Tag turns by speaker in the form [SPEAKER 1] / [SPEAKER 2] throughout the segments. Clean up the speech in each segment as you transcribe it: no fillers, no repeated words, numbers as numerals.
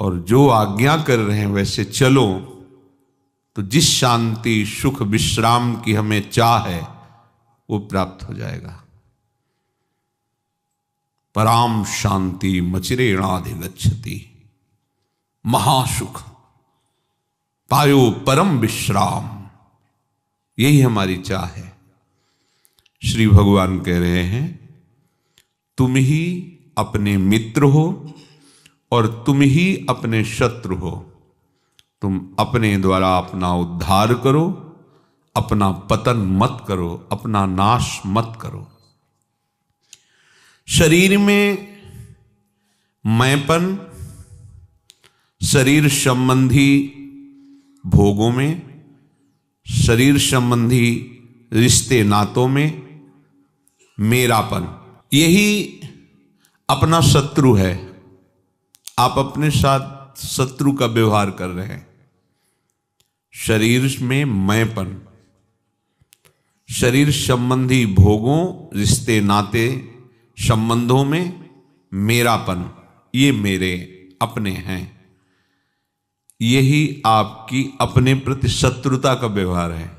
[SPEAKER 1] और जो आज्ञा कर रहे हैं वैसे चलो, तो जिस शांति सुख विश्राम की हमें चाह है वो प्राप्त हो जाएगा। पराम शांति मचिरेणाधिगच्छति, महासुख पायो परम विश्राम, यही हमारी चाह है। श्री भगवान कह रहे हैं तुम ही अपने मित्र हो और तुम ही अपने शत्रु हो। तुम अपने द्वारा अपना उद्धार करो, अपना पतन मत करो, अपना नाश मत करो। शरीर में मैंपन, शरीर संबंधी भोगों में, शरीर संबंधी रिश्ते नातों में मेरापन, यही अपना शत्रु है। आप अपने साथ शत्रु का व्यवहार कर रहे हैं। शरीर में मैंपन, शरीर संबंधी भोगों, रिश्ते नाते संबंधों में मेरापन, ये मेरे अपने हैं, यही आपकी अपने प्रति शत्रुता का व्यवहार है।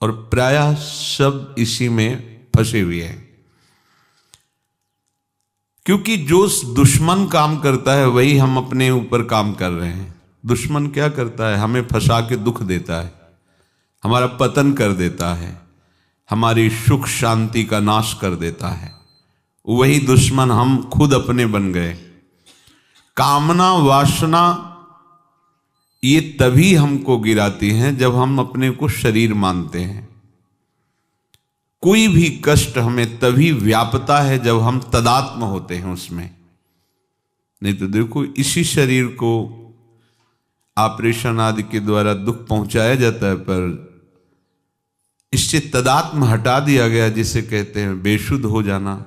[SPEAKER 1] और प्रायः सब इसी में फंसे हुए हैं, क्योंकि जो दुश्मन काम करता है वही हम अपने ऊपर काम कर रहे हैं। दुश्मन क्या करता है? हमें फंसा के दुख देता है, हमारा पतन कर देता है, हमारी सुख शांति का नाश कर देता है। वही दुश्मन हम खुद अपने बन गए। कामना वासना ये तभी हमको गिराती हैं जब हम अपने को शरीर मानते हैं। कोई भी कष्ट हमें तभी व्यापता है जब हम तदात्म होते हैं उसमें। नहीं तो देखो, इसी शरीर को ऑपरेशन आदि के द्वारा दुख पहुंचाया जाता है, पर इससे तदात्म हटा दिया गया, जिसे कहते हैं बेशुद्ध हो जाना।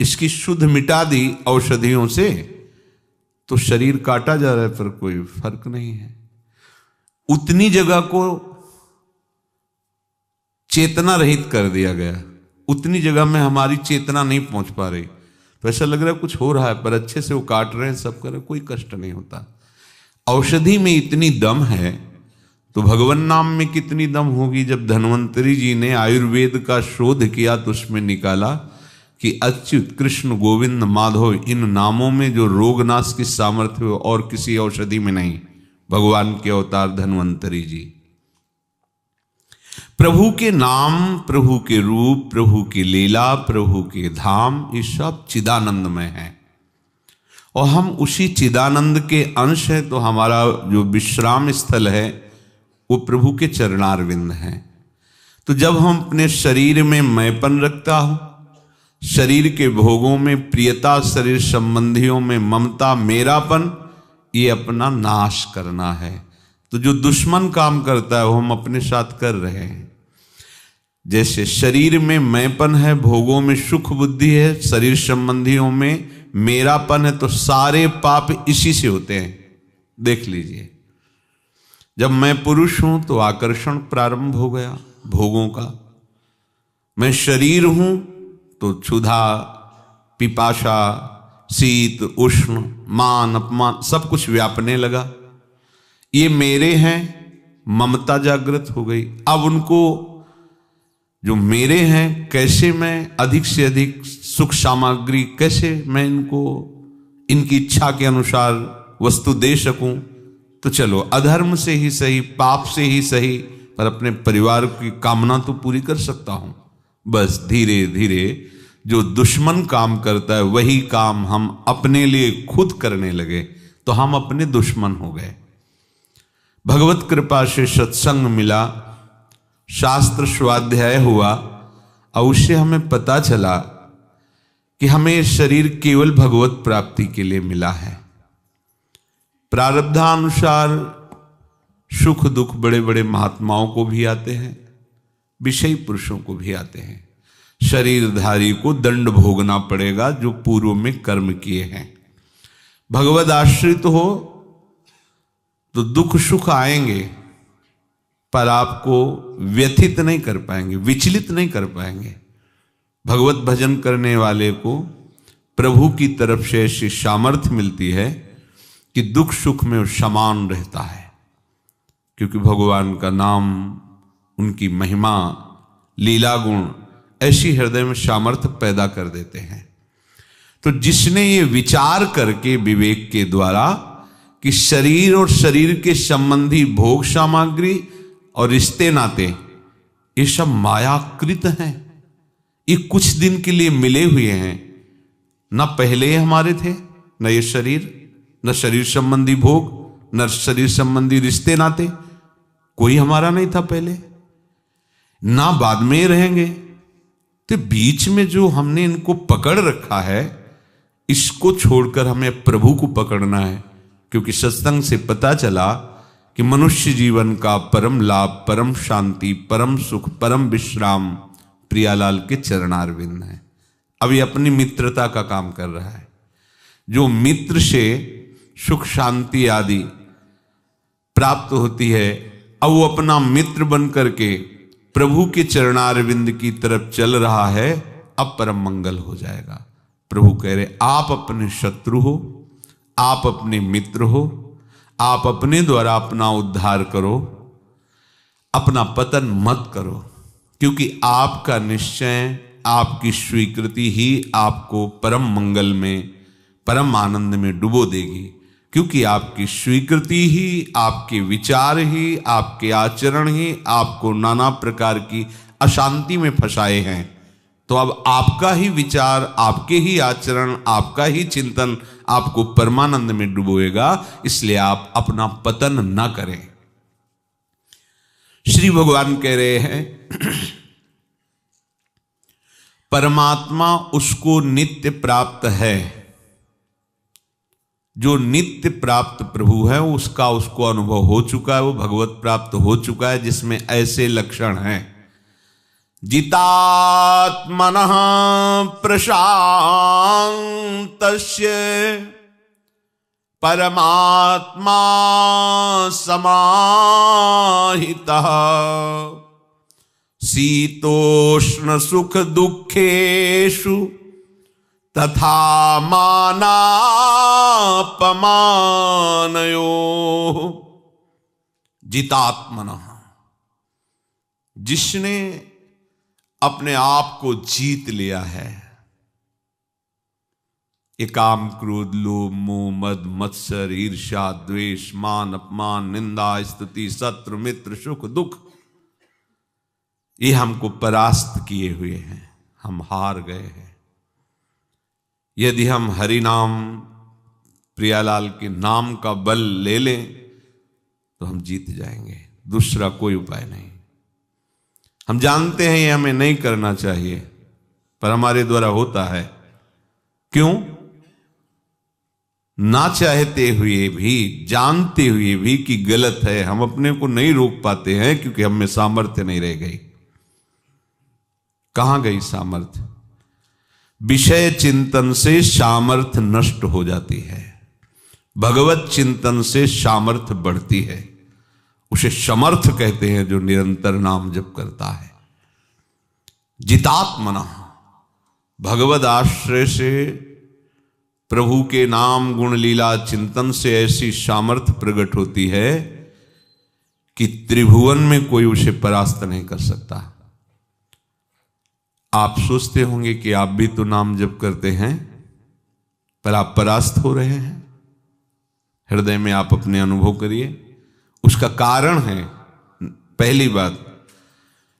[SPEAKER 1] इसकी शुद्ध मिटा दी औषधियों से, तो शरीर काटा जा रहा है पर कोई फर्क नहीं है। उतनी जगह को चेतना रहित कर दिया गया, उतनी जगह में हमारी चेतना नहीं पहुंच पा रही, तो ऐसा लग रहा है कुछ हो रहा है, पर अच्छे से वो काट रहे हैं, सब कर रहे हैं, कोई कष्ट नहीं होता। औषधि में इतनी दम है तो भगवान नाम में कितनी दम होगी। जब धन्वंतरी जी ने आयुर्वेद का शोध किया तो उसमें निकाला कि अच्युत कृष्ण गोविंद माधव, इन नामों में जो रोगनाश की सामर्थ्य हो और किसी औषधि में नहीं। भगवान के अवतार धन्वंतरी जी। प्रभु के नाम, प्रभु के रूप, प्रभु की लीला, प्रभु के धाम, ये सब चिदानंदमय है और हम उसी चिदानंद के अंश हैं। तो हमारा जो विश्राम स्थल है वो प्रभु के चरणारविंद है। तो जब हम अपने शरीर में मैंपन रखता हो, शरीर के भोगों में प्रियता, शरीर संबंधियों में ममता, मेरापन, ये अपना नाश करना है। तो जो दुश्मन काम करता है वो हम अपने साथ कर रहे हैं। जैसे शरीर में मैंपन है, भोगों में सुख बुद्धि है, शरीर संबंधियों में मेरापन है, तो सारे पाप इसी से होते हैं। देख लीजिए, जब मैं पुरुष हूं तो आकर्षण प्रारंभ हो गया भोगों का। मैं शरीर हूं तो क्षुधा, पिपाशा, शीत उष्ण, मान अपमान सब कुछ व्यापने लगा। ये मेरे हैं, ममता जागृत हो गई। अब उनको जो मेरे हैं, कैसे मैं अधिक से अधिक सुख सामग्री, कैसे मैं इनको इनकी इच्छा के अनुसार वस्तु दे सकूं। तो चलो अधर्म से ही सही, पाप से ही सही, पर अपने परिवार की कामना तो पूरी कर सकता हूं। बस धीरे धीरे जो दुश्मन काम करता है वही काम हम अपने लिए खुद करने लगे, तो हम अपने दुश्मन हो गए। भगवत कृपा से सत्संग मिला, शास्त्र स्वाध्याय हुआ और उससे हमें पता चला कि हमें शरीर केवल भगवत प्राप्ति के लिए मिला है। प्रारब्धानुसार सुख दुख बड़े बड़े महात्माओं को भी आते हैं, विषयी पुरुषों को भी आते हैं। शरीरधारी को दंड भोगना पड़ेगा जो पूर्व में कर्म किए हैं। भगवद आश्रित हो तो दुख सुख आएंगे, पर आपको व्यथित नहीं कर पाएंगे, विचलित नहीं कर पाएंगे। भगवत भजन करने वाले को प्रभु की तरफ से ऐसी सामर्थ्य मिलती है कि दुख सुख में समान रहता है, क्योंकि भगवान का नाम, उनकी महिमा, लीला गुण ऐसी हृदय में सामर्थ्य पैदा कर देते हैं। तो जिसने ये विचार करके विवेक के द्वारा कि शरीर और शरीर के संबंधी भोग सामग्री और रिश्ते नाते ये सब मायाकृत हैं, ये कुछ दिन के लिए मिले हुए हैं, न पहले हमारे थे, न ये शरीर, न शरीर संबंधी भोग, न शरीर संबंधी रिश्ते नाते, कोई हमारा नहीं था पहले, ना बाद में रहेंगे। तो बीच में जो हमने इनको पकड़ रखा है, इसको छोड़कर हमें प्रभु को पकड़ना है। क्योंकि सत्संग से पता चला कि मनुष्य जीवन का परम लाभ, परम शांति, परम सुख, परम विश्राम प्रियालाल के चरणारविंद है। अभी अपनी मित्रता का काम कर रहा है। जो मित्र से सुख शांति आदि प्राप्त होती है, अब वो अपना मित्र बन करके प्रभु के चरणारविंद की तरफ चल रहा है, अब परम मंगल हो जाएगा। प्रभु कह रहे आप अपने शत्रु हो, आप अपने मित्र हो, आप अपने द्वारा अपना उद्धार करो, अपना पतन मत करो, क्योंकि आपका निश्चय, आपकी स्वीकृति ही आपको परम मंगल में, परम आनंद में डुबो देगी। क्योंकि आपकी स्वीकृति ही, आपके विचार ही, आपके आचरण ही आपको नाना प्रकार की अशांति में फंसाए हैं। तो अब आपका ही विचार, आपके ही आचरण, आपका ही चिंतन आपको परमानंद में डुबोएगा। इसलिए आप अपना पतन न करें। श्री भगवान कह रहे हैं परमात्मा उसको नित्य प्राप्त है। जो नित्य प्राप्त प्रभु है उसको अनुभव हो चुका है, वो भगवत प्राप्त हो चुका है, जिसमें ऐसे लक्षण हैं। जितात्मनः प्रशान्तस्य परमात्मा समाहितः शीतोष्ण सुख दुखेषु तथा मानापमानयोः। जितात्मनः, जिसने अपने आप को जीत लिया है। ये काम, क्रोध, लोभ, मोह, मद, मत्सर, ईर्ष्या, द्वेष, मान, अपमान, निंदा, स्तुति, शत्रु, मित्र, सुख, दुख, ये हमको परास्त किए हुए हैं, हम हार गए हैं। यदि हम हरि नाम, प्रियालाल के नाम का बल ले लें तो हम जीत जाएंगे। दूसरा कोई उपाय नहीं। हम जानते हैं ये हमें नहीं करना चाहिए, पर हमारे द्वारा होता है। क्यों? ना चाहते हुए भी, जानते हुए भी कि गलत है, हम अपने को नहीं रोक पाते हैं, क्योंकि हम में सामर्थ्य नहीं रह गई। कहां गई सामर्थ्य? विषय चिंतन से सामर्थ्य नष्ट हो जाती है, भगवत चिंतन से सामर्थ्य बढ़ती है। उसे समर्थ कहते हैं जो निरंतर नाम जप करता है। जितात्मना, भगवद आश्रय से, प्रभु के नाम गुण लीला चिंतन से ऐसी सामर्थ्य प्रकट होती है कि त्रिभुवन में कोई उसे परास्त नहीं कर सकता। आप सोचते होंगे कि आप भी तो नाम जप करते हैं, पर आप परास्त हो रहे हैं। हृदय में आप अपने अनुभव करिए। उसका कारण है, पहली बात,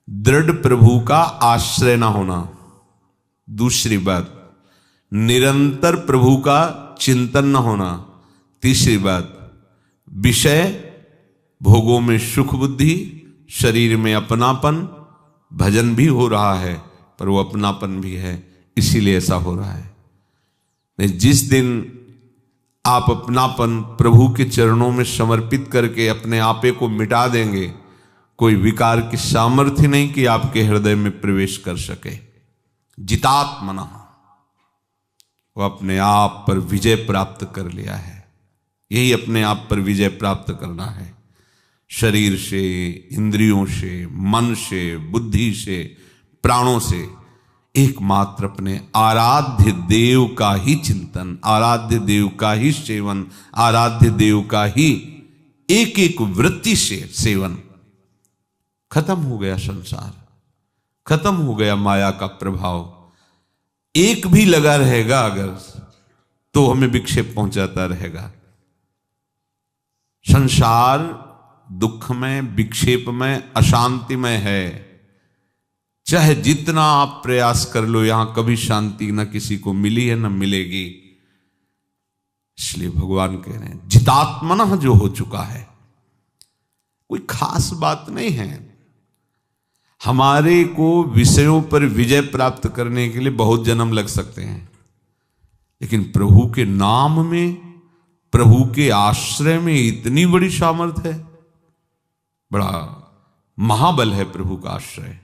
[SPEAKER 1] दृढ़ प्रभु का आश्रय ना होना। दूसरी बात, निरंतर प्रभु का चिंतन न होना। तीसरी बात, विषय भोगों में सुख बुद्धि, शरीर में अपनापन, भजन भी हो रहा है पर वो अपनापन भी है, इसीलिए ऐसा हो रहा है। नहीं, जिस दिन आप अपनापन प्रभु के चरणों में समर्पित करके अपने आपे को मिटा देंगे, कोई विकार की सामर्थ्य नहीं कि आपके हृदय में प्रवेश कर सके। जितात्मना, वो अपने आप पर विजय प्राप्त कर लिया है। यही अपने आप पर विजय प्राप्त करना है। शरीर से, इंद्रियों से, मन से, बुद्धि से, प्राणों से एकमात्र अपने आराध्य देव का ही चिंतन, आराध्य देव का ही सेवन, आराध्य देव का ही एक एक वृत्ति से सेवन। खत्म हो गया संसार, खत्म हो गया माया का प्रभाव। एक भी लगा रहेगा अगर तो हमें विक्षेप पहुंचाता रहेगा। संसार दुख में, विक्षेप में, अशांति में है। चाहे जितना आप प्रयास कर लो, यहां कभी शांति न किसी को मिली है न मिलेगी। इसलिए भगवान कह रहे हैं जितात्मनः जो हो चुका है, कोई खास बात नहीं है। हमारे को विषयों पर विजय प्राप्त करने के लिए बहुत जन्म लग सकते हैं, लेकिन प्रभु के नाम में, प्रभु के आश्रय में इतनी बड़ी सामर्थ्य है। बड़ा महाबल है प्रभु का आश्रय,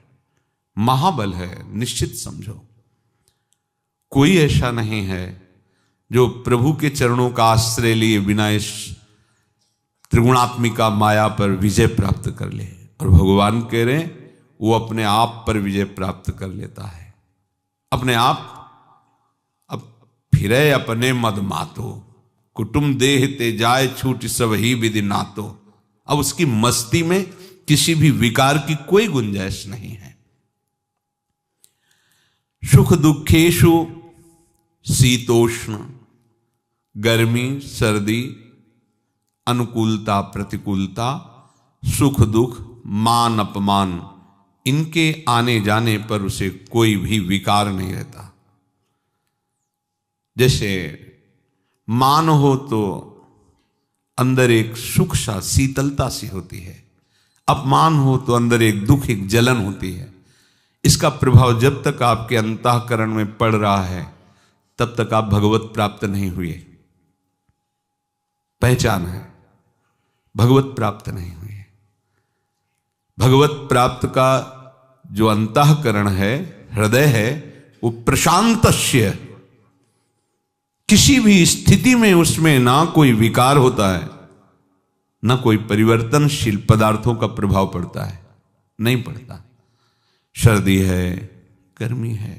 [SPEAKER 1] महाबल है, निश्चित समझो। कोई ऐसा नहीं है जो प्रभु के चरणों का आश्रय लिए बिना इस त्रिगुणात्मिका माया पर विजय प्राप्त कर ले। और भगवान कह रहे हैं वो अपने आप पर विजय प्राप्त कर लेता है। अपने आप अब फिरे अपने मद मातो, कुटुंब देह ते जाए छूट सब ही विधि नातो। अब उसकी मस्ती में किसी भी विकार की कोई गुंजाइश नहीं है। सुख दुखेशु शीतोष्ण, गर्मी सर्दी, अनुकूलता प्रतिकूलता, सुख दुख मान अपमान, इनके आने जाने पर उसे कोई भी विकार नहीं रहता। जैसे मान हो तो अंदर एक सुख सा शीतलता सी होती है, अपमान हो तो अंदर एक दुख, एक जलन होती है। इसका प्रभाव जब तक आपके अंतःकरण में पड़ रहा है तब तक आप भगवत प्राप्त नहीं हुए। पहचान है, भगवत प्राप्त नहीं हुए। भगवत प्राप्त का जो अंतःकरण है, हृदय है, वो प्रशांतस्य, किसी भी स्थिति में उसमें ना कोई विकार होता है, ना कोई परिवर्तनशील पदार्थों का प्रभाव पड़ता है, नहीं पड़ता। सर्दी है, गर्मी है,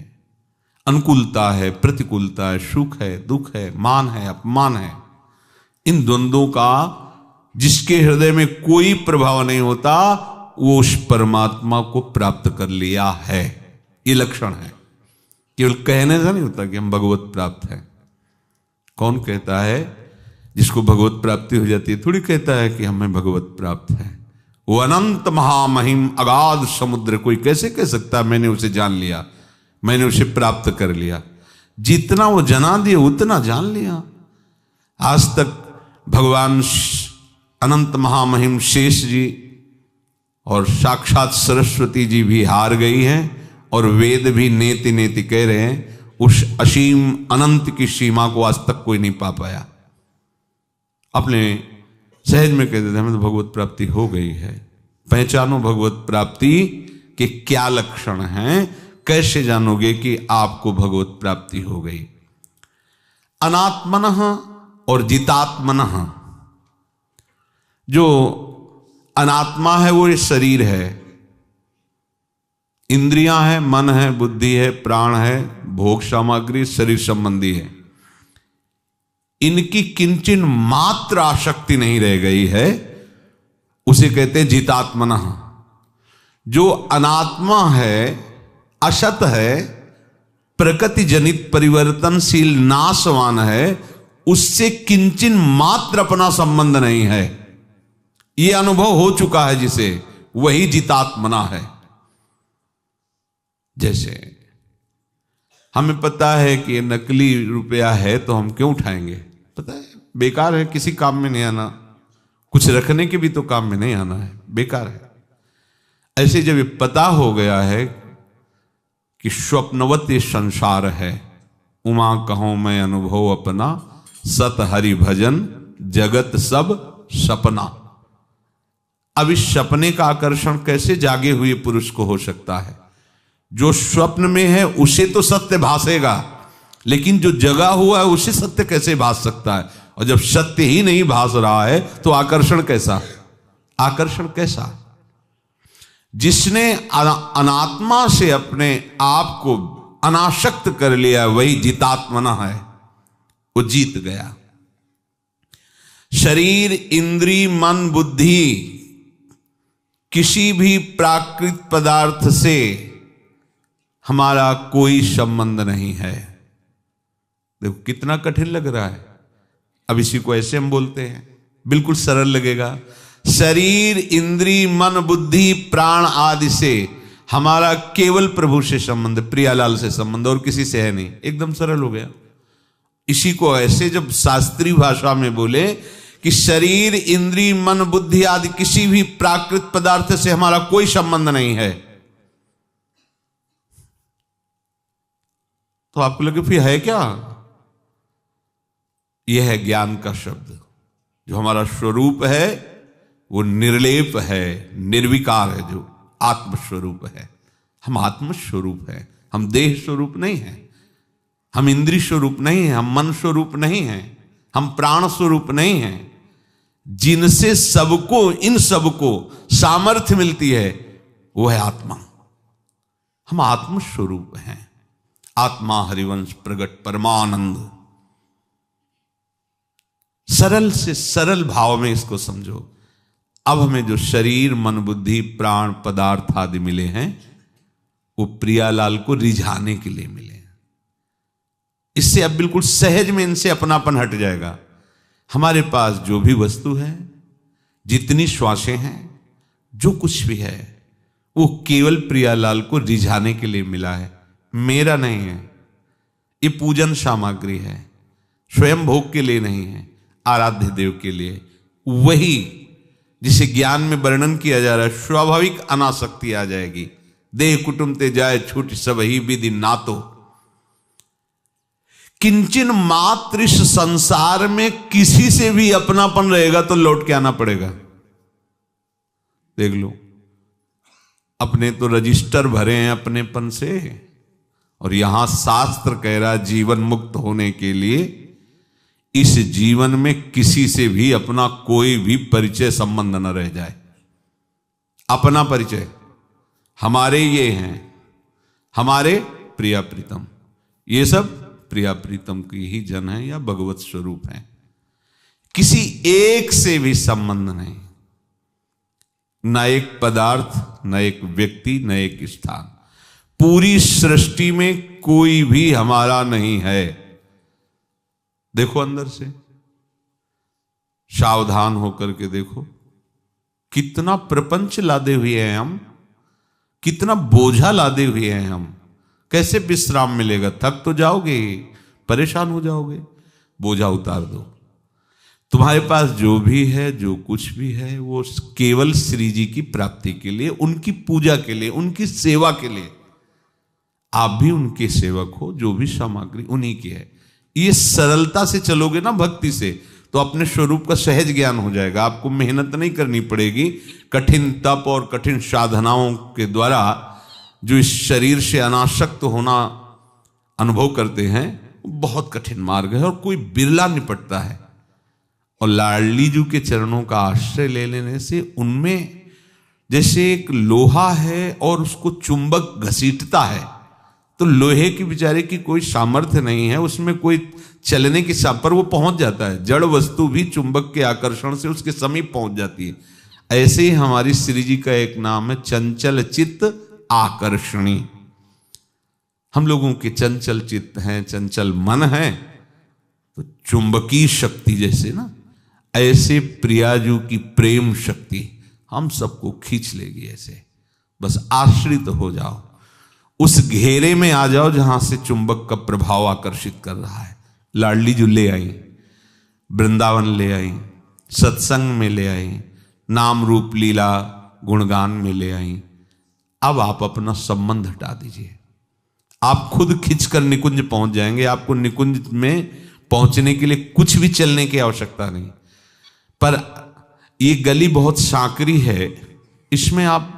[SPEAKER 1] अनुकूलता है, प्रतिकूलता है, सुख है, दुख है, मान है, अपमान है, इन द्वंद्वों का जिसके हृदय में कोई प्रभाव नहीं होता वो उस परमात्मा को प्राप्त कर लिया है। ये लक्षण है। केवल कहने से नहीं होता कि हम भगवत प्राप्त हैं। कौन कहता है जिसको भगवत प्राप्ति हो जाती है? थोड़ी कहता है कि हमें भगवत प्राप्त है। वो अनंत महामहिम अगाध समुद्र, कोई कैसे कह सकता है मैंने उसे जान लिया, मैंने उसे प्राप्त कर लिया? जितना वो जना दिए उतना जान लिया। आज तक भगवान अनंत महामहिम शेष जी और साक्षात सरस्वती जी भी हार गई हैं, और वेद भी नेति नेति कह रहे हैं उस असीम अनंत की सीमा को आज तक कोई नहीं पा पाया। अपने सहज में कहते थे हमें तो भगवत प्राप्ति हो गई है। पहचानो भगवत प्राप्ति के क्या लक्षण हैं, कैसे जानोगे कि आपको भगवत प्राप्ति हो गई? अनात्मनः और जितात्मनः। जो अनात्मा है वो ये शरीर है, इंद्रियां हैं, मन है, बुद्धि है, प्राण है, भोग सामग्री शरीर संबंधी है। इनकी किंचन मात्र आसक्ति नहीं रह गई है, उसे कहते हैं जितात्मनः। जो अनात्मा है, असत है, प्रकृति जनित परिवर्तनशील नाशवान है, उससे किंचन मात्र अपना संबंध नहीं है। यह अनुभव हो चुका है जिसे, वही जितात्मना है। जैसे हमें पता है कि ये नकली रुपया है तो हम क्यों उठाएंगे? पता है बेकार है, किसी काम में नहीं आना, कुछ रखने के भी तो काम में नहीं आना है, बेकार है। ऐसे जब ये पता हो गया है कि स्वप्नवत ये संसार है, उमा कहो मैं अनुभव अपना, सत हरि भजन जगत सब सपना। अब इस सपने का आकर्षण कैसे जागे हुए पुरुष को हो सकता है? जो स्वप्न में है उसे तो सत्य भासेगा, लेकिन जो जगा हुआ है उसे सत्य कैसे भास सकता है? और जब सत्य ही नहीं भास रहा है तो आकर्षण कैसा? आकर्षण कैसा? जिसने अनात्मा से अपने आप को अनासक्त कर लिया, वही जितात्मना है, वो जीत गया। शरीर, इंद्री, मन, बुद्धि किसी भी प्राकृत पदार्थ से हमारा कोई संबंध नहीं है। देखो कितना कठिन लग रहा है। अब इसी को ऐसे हम बोलते हैं, बिल्कुल सरल लगेगा। शरीर, इंद्री, मन, बुद्धि, प्राण आदि से हमारा केवल प्रभु से संबंध, प्रियालाल से संबंध, और किसी से है नहीं। एकदम सरल हो गया। इसी को ऐसे जब शास्त्रीय भाषा में बोले कि शरीर, इंद्री, मन, बुद्धि आदि किसी भी प्राकृत पदार्थ से हमारा कोई संबंध नहीं है, तो आपको लगे फिर है क्या? यह है ज्ञान का शब्द। जो हमारा स्वरूप है वो निर्लेप है, निर्विकार है, जो आत्मस्वरूप है। हम आत्मस्वरूप है, हम देह स्वरूप नहीं है, हम इंद्रिय स्वरूप नहीं है, हम मन स्वरूप नहीं है, हम प्राण स्वरूप नहीं है। जिनसे सबको, इन सबको सामर्थ्य मिलती है वो है आत्मा। हम आत्मस्वरूप हैं। आत्मा हरिवंश प्रगट परमानंद। सरल से सरल भाव में इसको समझो। अब हमें जो शरीर, मन, बुद्धि, प्राण, पदार्थ आदि मिले हैं वो प्रियालाल को रिझाने के लिए मिले हैं। इससे अब बिल्कुल सहज में इनसे अपनापन हट जाएगा। हमारे पास जो भी वस्तु है, जितनी श्वासें हैं, जो कुछ भी है, वो केवल प्रियालाल को रिझाने के लिए मिला है, मेरा नहीं है। ये पूजन सामग्री है, स्वयं भोग के लिए नहीं है, आराध्य देव के लिए। वही जिसे ज्ञान में वर्णन किया जा रहा है, स्वाभाविक अनासक्ति आ जाएगी। देह कुटुंब ते जाए छूट सब ही विधि नातो। किंचन मात्र इस संसार में किसी से भी अपनापन रहेगा तो लौट के आना पड़ेगा। देख लो, अपने तो रजिस्टर भरे हैं अपनेपन से, और यहां शास्त्र कह रहा जीवन मुक्त होने के लिए इस जीवन में किसी से भी अपना कोई भी परिचय संबंध न रह जाए। अपना परिचय हमारे ये हैं, हमारे प्रिया प्रीतम, ये सब प्रिया प्रीतम की ही जन है या भगवत स्वरूप है। किसी एक से भी संबंध नहीं, न एक पदार्थ, न एक व्यक्ति, न एक स्थान। पूरी सृष्टि में कोई भी हमारा नहीं है। देखो अंदर से, सावधान होकर के देखो, कितना प्रपंच लादे हुए हैं हम, कितना बोझा लादे हुए हैं हम। कैसे विश्राम मिलेगा? थक तो जाओगे, परेशान हो जाओगे। बोझा उतार दो। तुम्हारे पास जो भी है, जो कुछ भी है, वो केवल श्री जी की प्राप्ति के लिए, उनकी पूजा के लिए, उनकी सेवा के लिए। आप भी उनके सेवक हो। जो भी सामग्री उन्हीं की है। ये सरलता से चलोगे ना भक्ति से, तो अपने स्वरूप का सहज ज्ञान हो जाएगा। आपको मेहनत नहीं करनी पड़ेगी। कठिन तप और कठिन साधनाओं के द्वारा जो इस शरीर से अनासक्त होना अनुभव करते हैं, बहुत कठिन मार्ग है और कोई बिरला निपटता है। और लाडली जी के चरणों का आश्रय ले लेने से उनमें जैसे एक लोहा है और उसको चुंबक घसीटता है, तो लोहे की बेचारे की कोई सामर्थ्य नहीं है, उसमें कोई चलने की पर वो पहुंच जाता है। जड़ वस्तु भी चुंबक के आकर्षण से उसके समीप पहुंच जाती है। ऐसे ही हमारी श्री जी का एक नाम है चंचल चित्त आकर्षणी। हम लोगों के चंचल चित्त हैं, चंचल मन है, तो चुंबकीय शक्ति जैसे ना, ऐसे प्रियाजू की प्रेम शक्ति हम सबको खींच लेगी। ऐसे बस आश्रित हो जाओ, उस घेरे में आ जाओ जहां से चुंबक का प्रभाव आकर्षित कर रहा है। लाडली जी ले आई, वृंदावन ले आई, सत्संग में ले आई, नाम रूप लीला गुणगान में ले आई। अब आप अपना संबंध हटा दीजिए, आप खुद खिंचकर निकुंज पहुंच जाएंगे। आपको निकुंज में पहुंचने के लिए कुछ भी चलने की आवश्यकता नहीं। पर ये गली बहुत सांकरी है, इसमें आप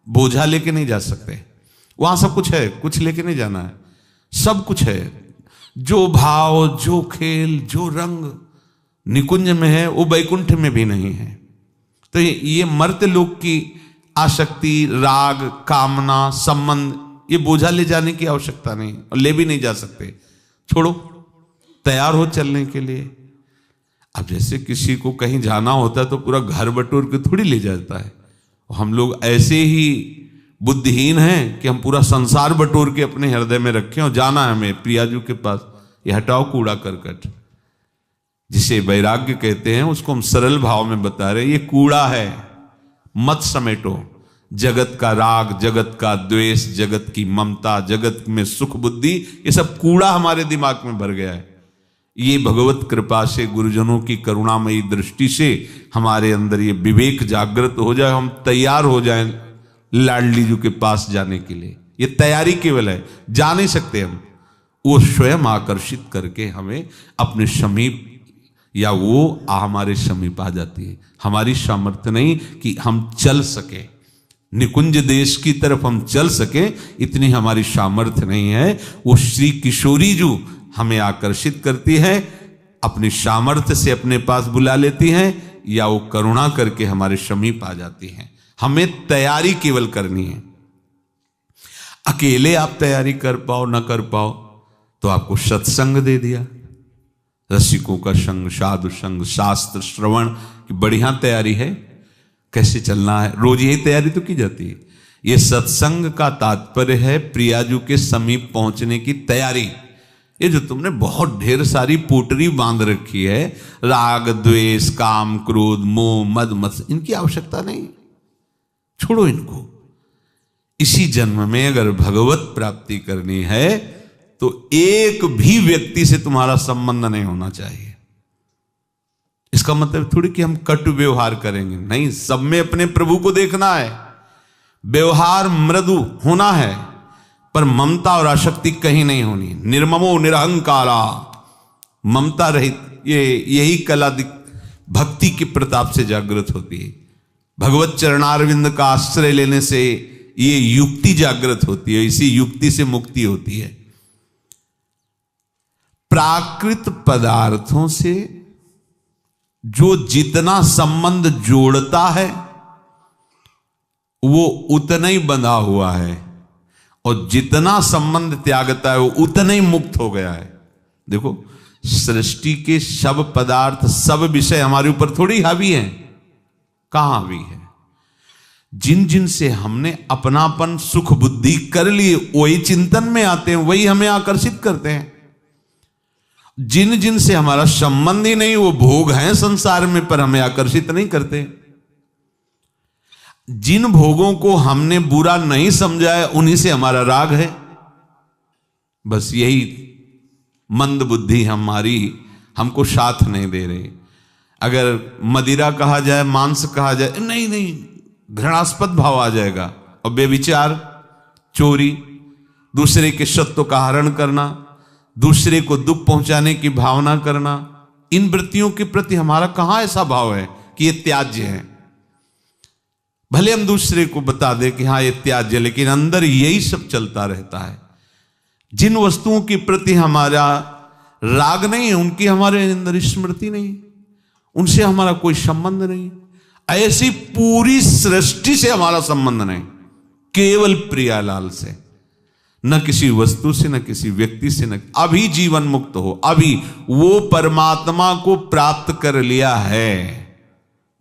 [SPEAKER 1] बोझा लेके नहीं जा सकते। वहां सब कुछ है, कुछ लेके नहीं जाना है, सब कुछ है। जो भाव, जो खेल, जो रंग निकुंज में है वो वैकुंठ में भी नहीं है। तो ये मर्त्य लोक की आसक्ति, राग, कामना, संबंध, ये बोझा ले जाने की आवश्यकता नहीं और ले भी नहीं जा सकते, छोड़ो, तैयार हो चलने के लिए। अब जैसे किसी को कहीं जाना होता है तो पूरा घर बटोर के थोड़ी ले जाता है। हम लोग ऐसे ही बुद्धिहीन हैं कि हम पूरा संसार बटोर के अपने हृदय में रखें और जाना है हमें प्रियाजू के पास, ये हटाओ कूड़ा करकट, जिसे वैराग्य कहते हैं, उसको हम सरल भाव में बता रहे हैं। ये कूड़ा है, मत समेटो। जगत का राग, जगत का द्वेष, जगत की ममता, जगत में सुख बुद्धि, ये सब कूड़ा हमारे दिमाग में भर गया है। ये भगवत कृपा से, गुरुजनों की करुणामयी दृष्टि से हमारे अंदर ये विवेक जागृत हो जाए, हम तैयार हो जाएं लाडली जी के पास जाने के लिए। ये तैयारी केवल है, जा नहीं सकते हम, वो स्वयं आकर्षित करके हमें अपने समीप, या वो हमारे समीप आ जाती है। हमारी सामर्थ्य नहीं कि हम चल सके, निकुंज देश की तरफ हम चल सके, इतनी हमारी सामर्थ्य नहीं है। वो श्री किशोरी जो हमें आकर्षित करती है, अपनी सामर्थ्य से अपने पास बुला लेती हैं, या वो करुणा करके हमारे समीप आ जाती हैं। हमें तैयारी केवल करनी है। अकेले आप तैयारी कर पाओ ना कर पाओ तो आपको सत्संग दे दिया, रसिकों का संग, साधु संग, शास्त्र श्रवण की बढ़िया तैयारी है। कैसे चलना है, रोज यही तैयारी तो की जाती है। ये सत्संग का तात्पर्य है प्रियाजू के समीप पहुंचने की तैयारी। ये जो तुमने बहुत ढेर सारी पोटरी बांध रखी है, राग द्वेष काम क्रोध मोह मद मत्सर, इनकी आवश्यकता नहीं, छोड़ो इनको। इसी जन्म में अगर भगवत प्राप्ति करनी है तो एक भी व्यक्ति से तुम्हारा संबंध नहीं होना चाहिए। इसका मतलब थोड़ी कि हम कटु व्यवहार करेंगे, नहीं, सब में अपने प्रभु को देखना है। व्यवहार मृदु होना है, पर ममता और आसक्ति कहीं नहीं होनी। निर्ममो निरहंकारा, ममता रहित, यही कला भक्ति के प्रताप से जागृत होती है। भगवत चरणारविंद का आश्रय लेने से ये युक्ति जागृत होती है, इसी युक्ति से मुक्ति होती है। प्राकृत पदार्थों से जो जितना संबंध जोड़ता है वो उतना ही बंधा हुआ है, और जितना संबंध त्यागता है वो उतना ही मुक्त हो गया है। देखो, सृष्टि के सब पदार्थ, सब विषय हमारे ऊपर थोड़ी हावी हैं। कहां हावी है? जिन जिन से हमने अपनापन सुख बुद्धि कर लिए, वही चिंतन में आते हैं, वही हमें आकर्षित करते हैं। जिन जिन से हमारा संबंध ही नहीं, वो भोग हैं संसार में, पर हमें आकर्षित नहीं करते। जिन भोगों को हमने बुरा नहीं समझा है, उन्हीं से हमारा राग है। बस यही मंद बुद्धि हमारी हमको साथ नहीं दे रही। अगर मदिरा कहा जाए, मांस कहा जाए, नहीं नहीं, घृणास्पद भाव आ जाएगा। और बेविचार, चोरी, दूसरे के सत्व का हरण करना, दूसरे को दुख पहुंचाने की भावना करना, इन वृत्तियों के प्रति हमारा कहां ऐसा भाव है कि ये त्याज्य है। भले हम दूसरे को बता दें कि हाँ ये त्याज्य, लेकिन अंदर यही सब चलता रहता है। जिन वस्तुओं के प्रति हमारा राग नहीं है, उनकी हमारे अंदर स्मृति नहीं, उनसे हमारा कोई संबंध नहीं। ऐसी पूरी सृष्टि से हमारा संबंध नहीं, केवल प्रियालाल से, न किसी वस्तु से, न किसी व्यक्ति से, न अभी जीवन मुक्त हो, अभी वो परमात्मा को प्राप्त कर लिया है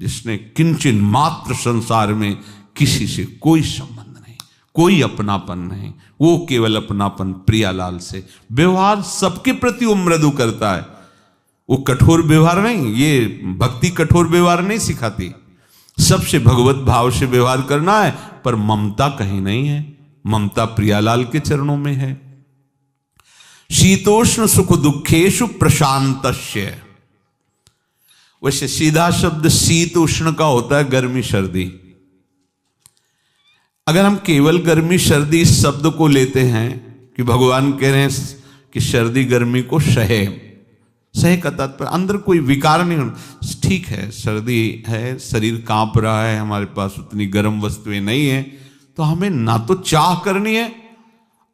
[SPEAKER 1] जिसने किंचन मात्र संसार में किसी से कोई संबंध नहीं, कोई अपनापन नहीं। वो केवल अपनापन प्रियालाल से। व्यवहार सबके प्रति वो मृदु करता है, वो कठोर व्यवहार नहीं। ये भक्ति कठोर व्यवहार नहीं सिखाती, सबसे भगवत भाव से व्यवहार करना है, पर ममता कहीं नहीं है। ममता प्रियालाल के चरणों में है। शीतोष्ण सुख दुखेशु प्रशांतस्य। वैसे सीधा शब्द शीत उष्ण का होता है गर्मी सर्दी। अगर हम केवल गर्मी सर्दी इस शब्द को लेते हैं कि भगवान कह रहे हैं कि सर्दी गर्मी को सहे, सहे का तात्पर्य अंदर कोई विकार नहीं होना। ठीक है, सर्दी है, शरीर कांप रहा है, हमारे पास उतनी गर्म वस्तुएं नहीं है, तो हमें ना तो चाह करनी है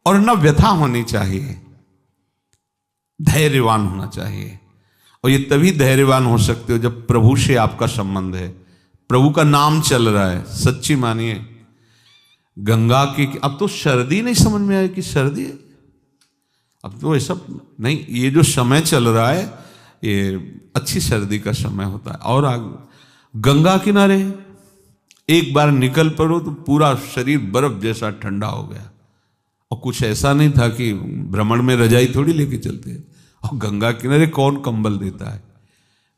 [SPEAKER 1] और ना व्यथा होनी चाहिए, धैर्यवान होना चाहिए। और ये तभी धैर्यवान हो सकते हो जब प्रभु से आपका संबंध है, प्रभु का नाम चल रहा है। सच्ची मानिए, गंगा की, अब तो सर्दी नहीं समझ में आए कि सर्दी है, अब तो ऐसा नहीं, ये जो समय चल रहा है ये अच्छी सर्दी का समय होता है। और गंगा किनारे एक बार निकल पड़ो तो पूरा शरीर बर्फ जैसा ठंडा हो गया। और कुछ ऐसा नहीं था कि भ्रमण में रजाई थोड़ी लेके चलते हैं, और गंगा किनारे कौन कंबल देता है।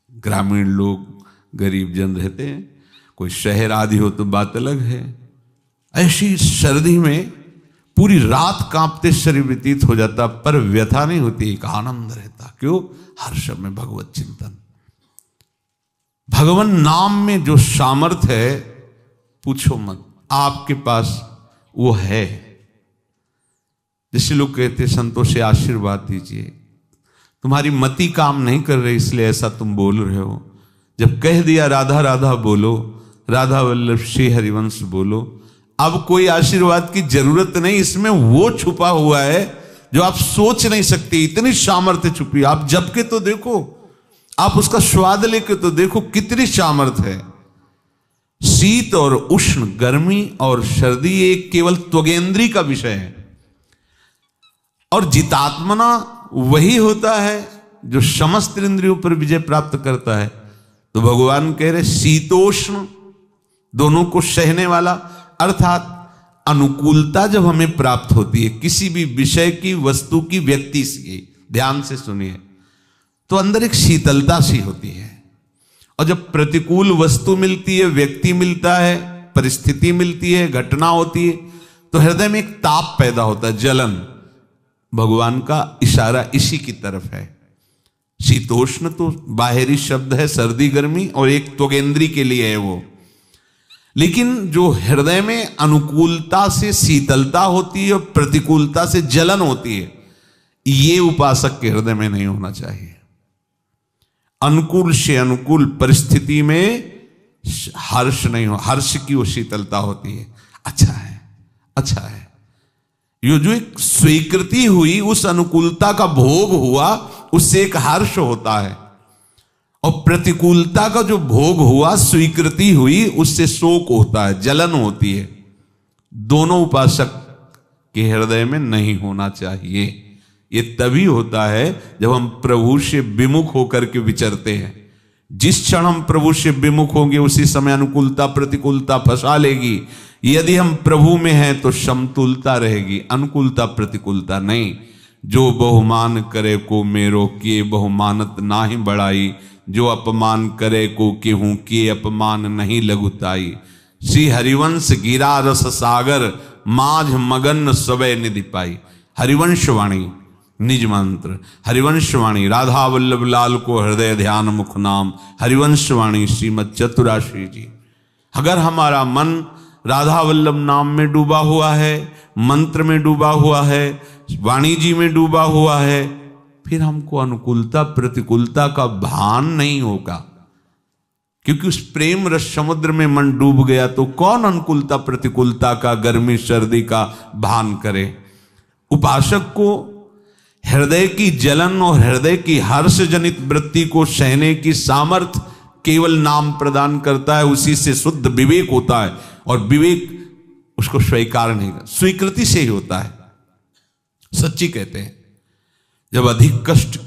[SPEAKER 1] ग्रामीण लोग गरीब जन रहते हैं, कोई शहर आदि हो तो बात अलग है। ऐसी सर्दी में पूरी रात कांपते शरीर व्यतीत हो जाता, पर व्यथा नहीं होती, एक आनंद रहता। क्यों? हर समय भगवत चिंतन, भगवान नाम में जो सामर्थ्य है पूछो मत, आपके पास वो है। जैसे लोग कहते संतों से आशीर्वाद दीजिए, तुम्हारी मति काम नहीं कर रही इसलिए ऐसा तुम बोल रहे हो। जब कह दिया राधा राधा बोलो, राधा वल्लभ श्री हरिवंश बोलो, अब कोई आशीर्वाद की जरूरत नहीं। इसमें वो छुपा हुआ है जो आप सोच नहीं सकते, इतनी सामर्थ्य छुपी। आप जब के तो देखो, आप उसका स्वाद लेके तो देखो, कितनी सामर्थ्य है। शीत और उष्ण, गर्मी और सर्दी एक केवल त्वगेंद्री का विषय है, और जितात्मना वही होता है जो समस्त इंद्रियों पर विजय प्राप्त करता है। तो भगवान कह रहे शीतोष्ण दोनों को सहने वाला, अर्थात अनुकूलता जब हमें प्राप्त होती है किसी भी विषय की, वस्तु की, व्यक्ति से, ध्यान से सुनिए, तो अंदर एक शीतलता सी होती है। और जब प्रतिकूल वस्तु मिलती है, व्यक्ति मिलता है, परिस्थिति मिलती है, घटना होती है, तो हृदय में एक ताप पैदा होता है, जलन। भगवान का इशारा इसी की तरफ है। शीतोष्ण तो बाहरी शब्द है, सर्दी गर्मी, और एक त्वगेंद्री के लिए है वो। लेकिन जो हृदय में अनुकूलता से शीतलता होती है और प्रतिकूलता से जलन होती है, ये उपासक के हृदय में नहीं होना चाहिए। अनुकूल से अनुकूल परिस्थिति में हर्ष नहीं हो, हर्ष की वो शीतलता होती है। अच्छा है, अच्छा है। ये जो एक स्वीकृति हुई, उस अनुकूलता का भोग हुआ, उससे एक हर्ष होता है। और प्रतिकूलता का जो भोग हुआ, स्वीकृति हुई, उससे शोक होता है, जलन होती है। दोनों उपासक के हृदय में नहीं होना चाहिए। ये तभी होता है जब हम प्रभु से विमुख होकर के विचरते हैं। जिस क्षण हम प्रभु से विमुख होंगे उसी समय अनुकूलता प्रतिकूलता फंसा लेगी। यदि हम प्रभु में हैं तो समतुलता रहेगी, अनुकूलता प्रतिकूलता नहीं। जो बहुमान करे को मेरो किए बहुमानत नाहि बढ़ाई, जो अपमान करे को केहूं किए अपमान नहीं लघुताई। श्री हरिवंश गिरा रस सागर, माझ मगन सबे निधि पाई। हरिवंशवाणी निज मंत्र, हरिवंशवाणी राधा वल्लभ लाल को हृदय ध्यान मुख नाम। हरिवंशवाणी श्रीमद चतुराश्री जी। अगर हमारा मन राधा वल्लभ नाम में डूबा हुआ है, मंत्र में डूबा हुआ है, वाणी जी में डूबा हुआ है, फिर हमको अनुकूलता प्रतिकूलता का भान नहीं होगा। क्योंकि उस प्रेम रस समुद्र में मन डूब गया तो कौन अनुकूलता प्रतिकूलता का, गर्मी सर्दी का भान करे। उपासक को हृदय की जलन और हृदय की हर्ष जनित वृत्ति को सहने की सामर्थ्य केवल नाम प्रदान करता है। उसी से शुद्ध विवेक होता है, और विवेक उसको स्वीकार नहीं करता, स्वीकृति से ही होता है। सच्ची कहते हैं, जब अधिक कष्ट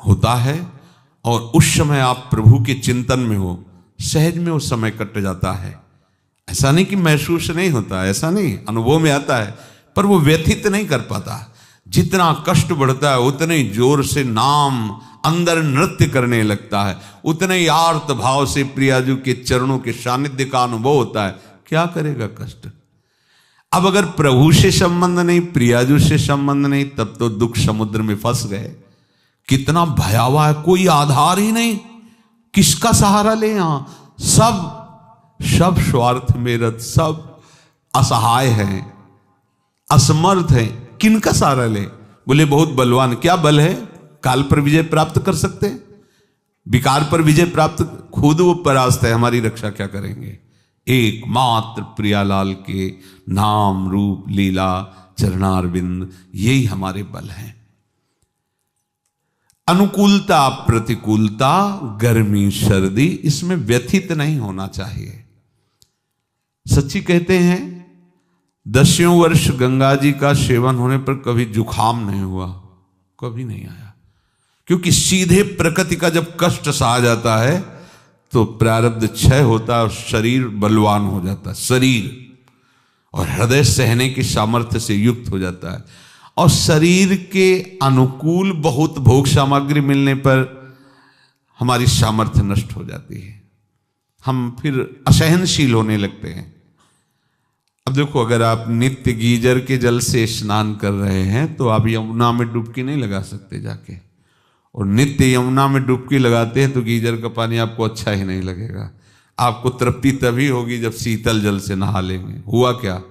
[SPEAKER 1] होता है और उस समय आप प्रभु के चिंतन में हो, सहज में उस समय कट जाता है। ऐसा नहीं कि महसूस नहीं होता, ऐसा नहीं, अनुभव में आता है, पर वो व्यथित नहीं कर पाता। जितना कष्ट बढ़ता है उतने जोर से नाम अंदर नृत्य करने लगता है, उतने ही आर्त भाव से प्रियाजू के चरणों के सानिध्य का अनुभव होता है। क्या करेगा कष्ट। अब अगर प्रभु से संबंध नहीं, प्रियाजू से संबंध नहीं, तब तो दुख समुद्र में फंस गए। कितना भयावह है, कोई आधार ही नहीं, किसका सहारा ले। यहां सब स्वार्थ में रत, सब असहाय हैं, असमर्थ हैं। किनका सहारा ले। बोले बहुत बलवान, क्या बल है, काल पर विजय प्राप्त कर सकते हैं, विकार पर विजय प्राप्त, खुद वो परास्त है, हमारी रक्षा क्या करेंगे। एकमात्र प्रियालाल के नाम रूप लीला चरणारविंद, यही हमारे बल हैं। अनुकूलता प्रतिकूलता, गर्मी सर्दी, इसमें व्यथित नहीं होना चाहिए। सच्ची कहते हैं, 10 वर्ष गंगा जी का सेवन होने पर कभी जुखाम नहीं हुआ, कभी नहीं आया। क्योंकि सीधे प्रकृति का जब कष्ट सहा जाता है तो प्रारब्ध क्षय होता है और शरीर बलवान हो जाता है, शरीर और हृदय सहने की सामर्थ्य से युक्त हो जाता है। और शरीर के अनुकूल बहुत भोग सामग्री मिलने पर हमारी सामर्थ्य नष्ट हो जाती है, हम फिर असहनशील होने लगते हैं। अब देखो, अगर आप नित्य गीजर के जल से स्नान कर रहे हैं तो आप यमुना में डुबकी नहीं लगा सकते जाके, और नित्य यमुना में डुबकी लगाते हैं तो गीजर का पानी आपको अच्छा ही नहीं लगेगा। आपको तृप्ति तभी होगी जब शीतल जल से नहा लेंगे। हुआ क्या,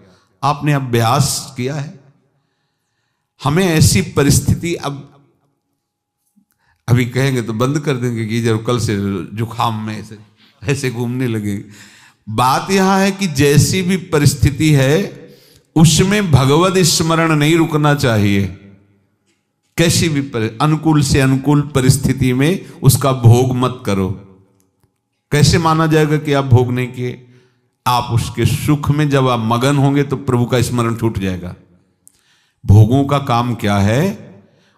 [SPEAKER 1] आपने अभ्यास किया है। हमें ऐसी परिस्थिति, अब अभी कहेंगे तो बंद कर देंगे गीजर, कल से जुखाम में ऐसे घूमने लगेंगे। बात यहां है कि जैसी भी परिस्थिति है उसमें भगवत स्मरण नहीं रुकना चाहिए। कैसी भी अनुकूल से अनुकूल परिस्थिति में उसका भोग मत करो। कैसे माना जाएगा कि आप भोग नहीं किए? आप उसके सुख में जब आप मगन होंगे तो प्रभु का स्मरण छूट जाएगा। भोगों का काम क्या है?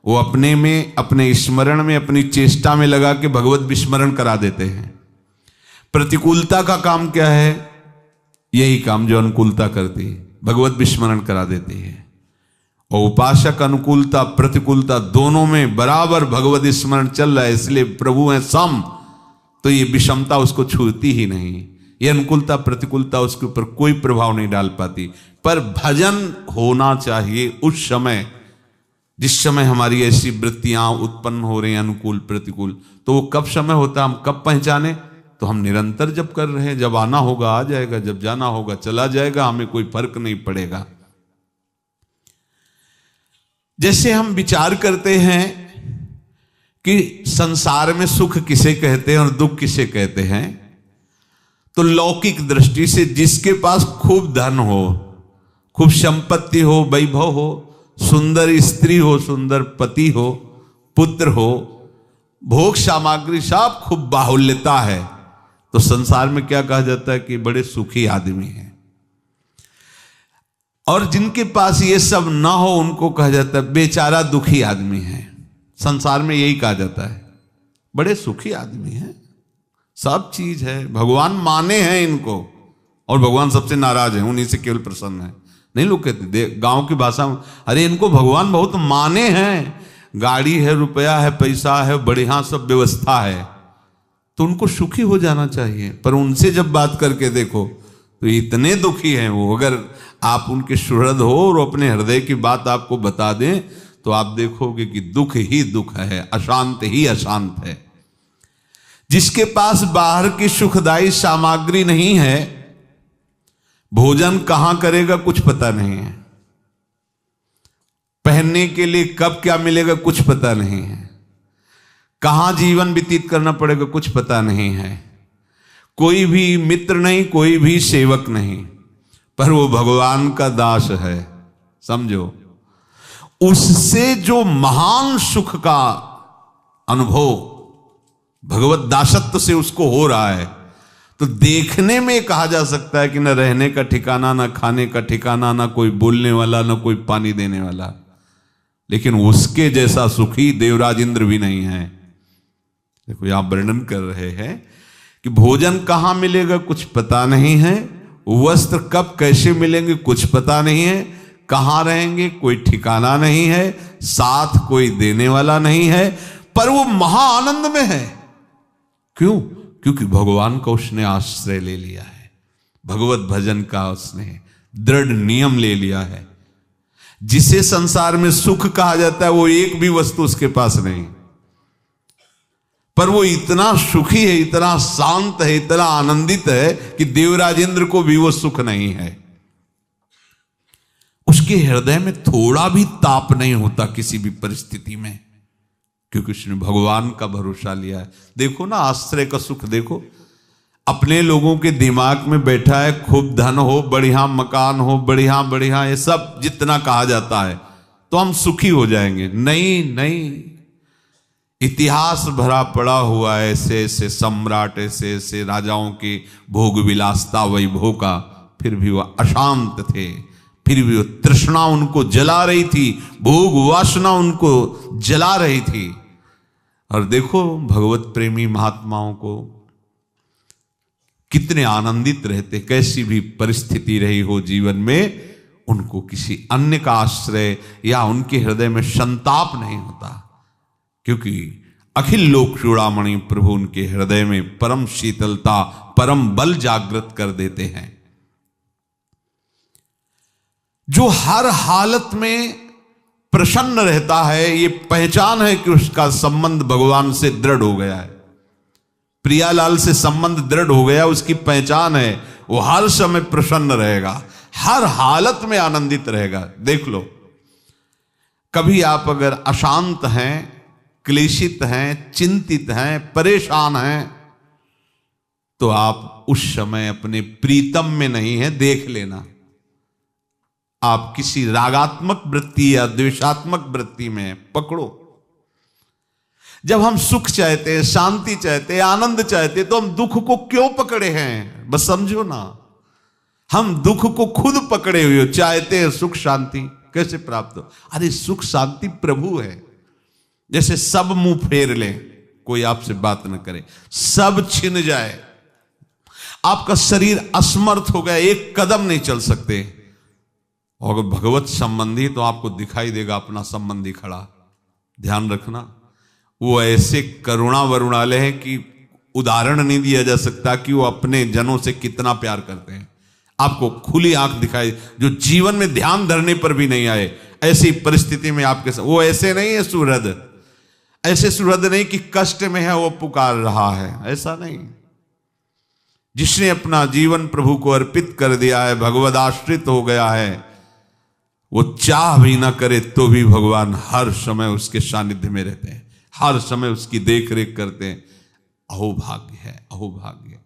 [SPEAKER 1] वो अपने में, अपने स्मरण में, अपनी चेष्टा में लगा के भगवत विस्मरण करा देते हैं। प्रतिकूलता का काम क्या है? यही काम जो अनुकूलता करती है, भगवत विस्मरण करा देती है। और उपासक अनुकूलता प्रतिकूलता दोनों में बराबर भगवत स्मरण चल रहा है, इसलिए प्रभु है सम, तो ये विषमता उसको छूती ही नहीं। ये अनुकूलता प्रतिकूलता उसके ऊपर कोई प्रभाव नहीं डाल पाती। पर भजन होना चाहिए उस समय जिस समय हमारी ऐसी वृत्तियां उत्पन्न हो रही हैं, अनुकूल प्रतिकूल। तो वो कब समय होता है, हम कब पहचाने? तो हम निरंतर जब कर रहे हैं, जब आना होगा आ जाएगा, जब जाना होगा चला जाएगा, हमें कोई फर्क नहीं पड़ेगा। जैसे हम विचार करते हैं कि संसार में सुख किसे कहते हैं और दुख किसे कहते हैं, तो लौकिक दृष्टि से जिसके पास खूब धन हो, खूब संपत्ति हो, वैभव हो, सुंदर स्त्री हो, सुंदर पति हो, पुत्र हो, भोग सामग्री सब खूब बाहुल्यता है, तो संसार में क्या कहा जाता है कि बड़े सुखी आदमी हैं। और जिनके पास ये सब ना हो उनको कहा जाता है बेचारा दुखी आदमी है। संसार में यही कहा जाता है, बड़े सुखी आदमी हैं, सब चीज है, भगवान माने हैं इनको, और भगवान सबसे नाराज है, उन्हीं से केवल प्रसन्न है। नहीं लोग कहते गांव की भाषा में, अरे इनको भगवान बहुत माने हैं, गाड़ी है, रुपया है, पैसा है, बढ़िया सब व्यवस्था है, तो उनको सुखी हो जाना चाहिए। पर उनसे जब बात करके देखो तो इतने दुखी हैं वो। अगर आप उनके सुहृद हो और अपने हृदय की बात आपको बता दें तो आप देखोगे कि दुख ही दुख है, अशांत ही अशांत है। जिसके पास बाहर की सुखदायी सामग्री नहीं है, भोजन कहां करेगा कुछ पता नहीं है, पहनने के लिए कब क्या मिलेगा कुछ पता नहीं है, कहां जीवन व्यतीत करना पड़ेगा कुछ पता नहीं है, कोई भी मित्र नहीं, कोई भी सेवक नहीं, पर वो भगवान का दास है। समझो, उससे जो महान सुख का अनुभव भगवत दासत्व से उसको हो रहा है, तो देखने में कहा जा सकता है कि न रहने का ठिकाना, न खाने का ठिकाना, न कोई बोलने वाला, न कोई पानी देने वाला, लेकिन उसके जैसा सुखी देवराज इंद्र भी नहीं है। देखो यहां वर्णन कर रहे हैं कि भोजन कहां मिलेगा कुछ पता नहीं है, वस्त्र कब कैसे मिलेंगे कुछ पता नहीं है, कहां रहेंगे कोई ठिकाना नहीं है, साथ कोई देने वाला नहीं है, पर वो महा आनंद में है। क्यों? क्योंकि भगवान का उसने आश्रय ले लिया है, भगवत भजन का उसने दृढ़ नियम ले लिया है। जिसे संसार में सुख कहा जाता है वो एक भी वस्तु उसके पास नहीं, पर वो इतना सुखी है, इतना शांत है, इतना आनंदित है कि देवराज इंद्र को भी वो सुख नहीं है। उसके हृदय में थोड़ा भी ताप नहीं होता किसी भी परिस्थिति में, क्योंकि उसने भगवान का भरोसा लिया है। देखो ना आश्रय का सुख देखो, अपने लोगों के दिमाग में बैठा है खूब धन हो, बढ़िया मकान हो, बढ़िया बढ़िया ये सब जितना कहा जाता है तो हम सुखी हो जाएंगे। नहीं नहीं, इतिहास भरा पड़ा हुआ है ऐसे ऐसे सम्राट, ऐसे ऐसे राजाओं की भोग विलासता वैभव का, फिर भी वह अशांत थे, फिर भी वो तृष्णा उनको जला रही थी, भोग वासना उनको जला रही थी। और देखो भगवत प्रेमी महात्माओं को कितने आनंदित रहते, कैसी भी परिस्थिति रही हो जीवन में, उनको किसी अन्य का आश्रय या उनके हृदय में संताप नहीं होता, क्योंकि अखिल लोक चूड़ामणि प्रभु उनके हृदय में परम शीतलता, परम बल जागृत कर देते हैं। जो हर हालत में प्रसन्न रहता है, ये पहचान है कि उसका संबंध भगवान से दृढ़ हो गया है। प्रियालाल से संबंध दृढ़ हो गया, उसकी पहचान है, वो हर समय प्रसन्न रहेगा, हर हालत में आनंदित रहेगा। देख लो, कभी आप अगर अशांत हैं, क्लेशित हैं, चिंतित हैं, परेशान हैं, तो आप उस समय अपने प्रीतम में नहीं है, देख लेना। आप किसी रागात्मक वृत्ति या द्वेषात्मक वृत्ति में पकड़ो। जब हम सुख चाहते हैं, शांति चाहते हैं, आनंद चाहते हैं, तो हम दुख को क्यों पकड़े हैं? बस समझो ना, हम दुख को खुद पकड़े हुए हो, चाहते हैं सुख शांति कैसे प्राप्त हो। अरे सुख शांति प्रभु है। जैसे सब मुंह फेर ले, कोई आपसे बात न करे, सब छिन जाए, आपका शरीर असमर्थ हो गया, एक कदम नहीं चल सकते, और भगवत संबंधी तो आपको दिखाई देगा अपना संबंधी खड़ा। ध्यान रखना, वो ऐसे करुणा वरुणालय है कि उदाहरण नहीं दिया जा सकता कि वो अपने जनों से कितना प्यार करते हैं। आपको खुली आंख दिखाई, जो जीवन में ध्यान धरने पर भी नहीं आए, ऐसी परिस्थिति में आपके साथ वो ऐसे नहीं है सुहृद, ऐसे सुहृद नहीं कि कष्ट में है वो पुकार रहा है, ऐसा नहीं। जिसने अपना जीवन प्रभु को अर्पित कर दिया है, भगवद आश्रित हो गया है, वो चाह भी ना करे तो भी भगवान हर समय उसके सानिध्य में रहते हैं, हर समय उसकी देख रेख करते हैं। अहोभाग्य है, अहोभाग्य,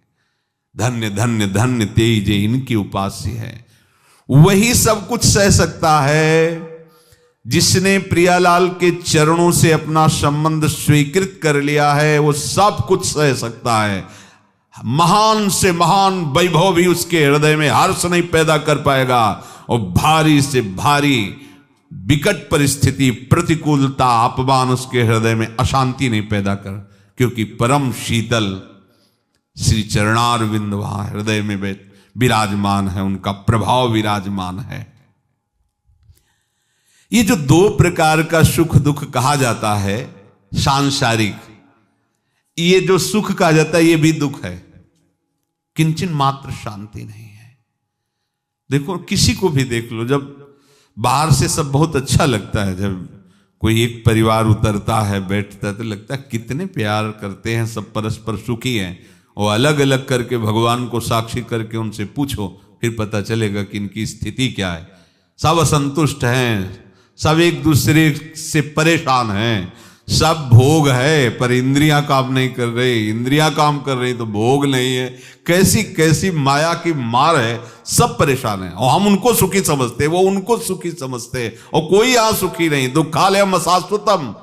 [SPEAKER 1] धन्य धन्य धन्य तेज इनकी उपास्य है। वही सब कुछ सह सकता है जिसने प्रियालाल के चरणों से अपना संबंध स्वीकृत कर लिया है, वो सब कुछ सह सकता है। महान से महान वैभव भी उसके हृदय में हर्ष नहीं पैदा कर पाएगा, और भारी से भारी विकट परिस्थिति, प्रतिकूलता, अपमान उसके हृदय में अशांति नहीं पैदा कर, क्योंकि परम शीतल श्री चरणारविंद वहां हृदय में विराजमान है, उनका प्रभाव विराजमान है। ये जो दो प्रकार का सुख दुख कहा जाता है सांसारिक, ये जो सुख कहा जाता है ये भी दुख है, किंचन मात्र शांति नहीं है। देखो किसी को भी देख लो, जब बाहर से सब बहुत अच्छा लगता है, जब कोई एक परिवार उतरता है, बैठता है, तो लगता है कितने प्यार करते हैं, सब परस्पर सुखी हैं। और अलग अलग करके भगवान को साक्षी करके उनसे पूछो, फिर पता चलेगा कि इनकी स्थिति क्या है। सब असंतुष्ट हैं, सब एक दूसरे से परेशान हैं, सब भोग है पर इंद्रियां काम नहीं कर रही, इंद्रियां काम कर रही तो भोग नहीं है। कैसी कैसी माया की मार है, सब परेशान है, और हम उनको सुखी समझते, वो उनको सुखी समझते, और कोई यहां सुखी नहीं। दुखालयम अशाश्वतम।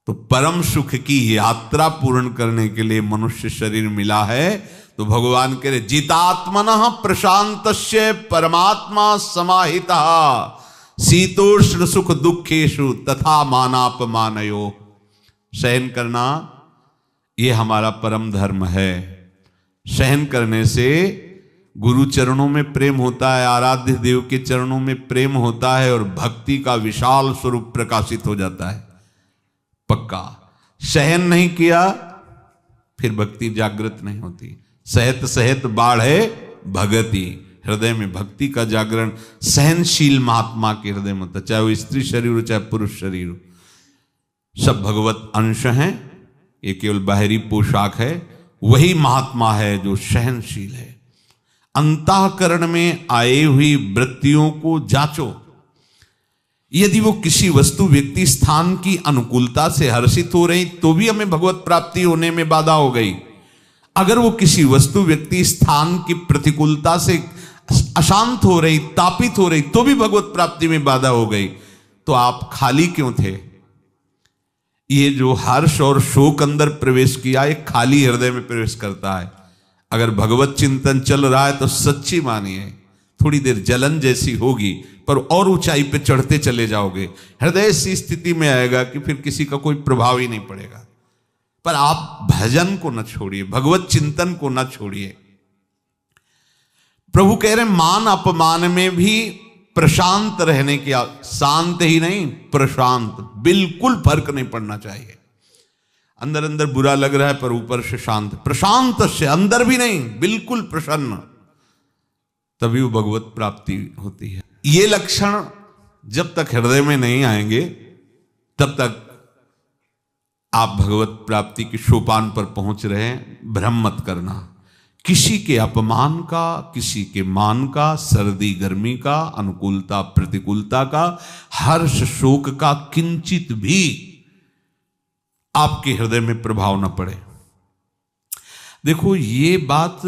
[SPEAKER 1] तो परम सुख की यात्रा पूर्ण करने के लिए मनुष्य शरीर मिला है, तो भगवान कह रहे जितात्मनः प्रशांतस्य परमात्मा समाहितः शीतोष्ण सुख दुखेषु तथा मानापमानयो। सहन करना ये हमारा परम धर्म है। सहन करने से गुरु चरणों में प्रेम होता है, आराध्य देव के चरणों में प्रेम होता है, और भक्ति का विशाल स्वरूप प्रकाशित हो जाता है। पक्का सहन नहीं किया फिर भक्ति जागृत नहीं होती। सहत सहत बाढ़े भगति, हृदय में भक्ति का जागरण सहनशील महात्मा के हृदय में होता, चाहे वो स्त्री शरीर हो चाहे पुरुष शरीर हो, सब भगवत अंश हैं। ये केवल बाहरी पोशाक है, वही महात्मा है जो सहनशील है। अंतःकरण में आई हुई वृत्तियों को जांचो, यदि वो किसी वस्तु व्यक्ति स्थान की अनुकूलता से हर्षित हो रही तो भी हमें भगवत प्राप्ति होने में बाधा हो गई। अगर वो किसी वस्तु व्यक्ति स्थान की प्रतिकूलता से अशांत हो रही, तापित हो रही, तो भी भगवत प्राप्ति में बाधा हो गई, तो आप खाली क्यों थे? ये जो हर्ष और शोक अंदर प्रवेश किया, ये खाली हृदय में प्रवेश करता है। अगर भगवत चिंतन चल रहा है तो सच्ची मानिए थोड़ी देर जलन जैसी होगी, पर और ऊंचाई पे चढ़ते चले जाओगे। हृदय ऐसी स्थिति में आएगा कि फिर किसी का कोई प्रभाव ही नहीं पड़ेगा। पर आप भजन को न छोड़िए, भगवत चिंतन को न छोड़िए। प्रभु कह रहे मान अपमान में भी प्रशांत रहने की, शांत ही नहीं प्रशांत, बिल्कुल फर्क नहीं पड़ना चाहिए। अंदर अंदर बुरा लग रहा है पर ऊपर से शांत, प्रशांत से, अंदर भी नहीं, बिल्कुल प्रसन्न, तभी वो भगवत प्राप्ति होती है। ये लक्षण जब तक हृदय में नहीं आएंगे तब तक आप भगवत प्राप्ति के सोपान पर पहुंच रहे हैं। भ्रम मत करना, किसी के अपमान का, किसी के मान का, सर्दी गर्मी का, अनुकूलता प्रतिकूलता का, हर्ष शोक का किंचित भी आपके हृदय में प्रभाव न पड़े। देखो ये बात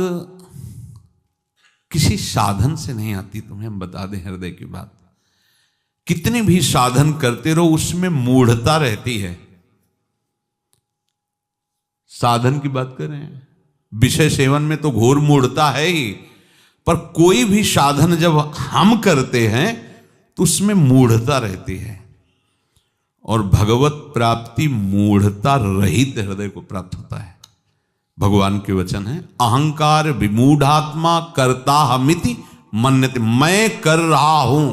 [SPEAKER 1] किसी साधन से नहीं आती, तुम्हें हम बता दें हृदय की बात। कितने भी साधन करते रहो उसमें मूढ़ता रहती है। साधन की बात कर रहे हैं, विषय सेवन में तो घोर मूढ़ता है ही, पर कोई भी साधन जब हम करते हैं तो उसमें मूढ़ता रहती है। और भगवत प्राप्ति मूढ़ता रहित हृदय को प्राप्त होता है। भगवान के वचन है, अहंकार विमूढ़ात्मा करता हमिति मन्यते, मैं कर रहा हूं।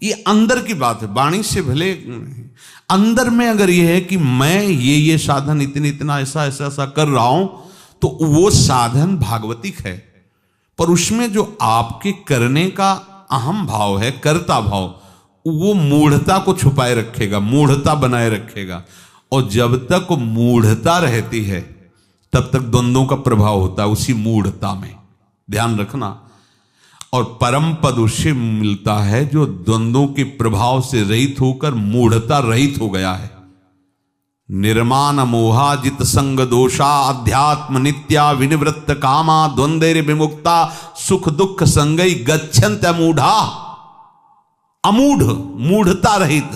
[SPEAKER 1] ये अंदर की बात है, वाणी से भले अंदर में अगर ये है कि मैं ये साधन इतना ऐसा ऐसा ऐसा कर रहा हूं, तो वो साधन भागवतिक है। पर उसमें जो आपके करने का अहम भाव है, कर्ता भाव, वो मूढ़ता को छुपाए रखेगा, मूढ़ता बनाए रखेगा। और जब तक मूढ़ता रहती है तब तक द्वंद्वों का प्रभाव होता है उसी मूढ़ता में, ध्यान रखना। और परम पद उससे मिलता है जो द्वंद्वों के प्रभाव से रहित होकर मूढ़ता रहित हो गया है। निर्माण मोहा जित संग दोषा अध्यात्म नित्या विनिवृत्त कामा द्वंद्वैर विमुक्ता सुख दुख संगई गच्छन्त अमूढ़ा। अमूढ़, मूढ़ता रहित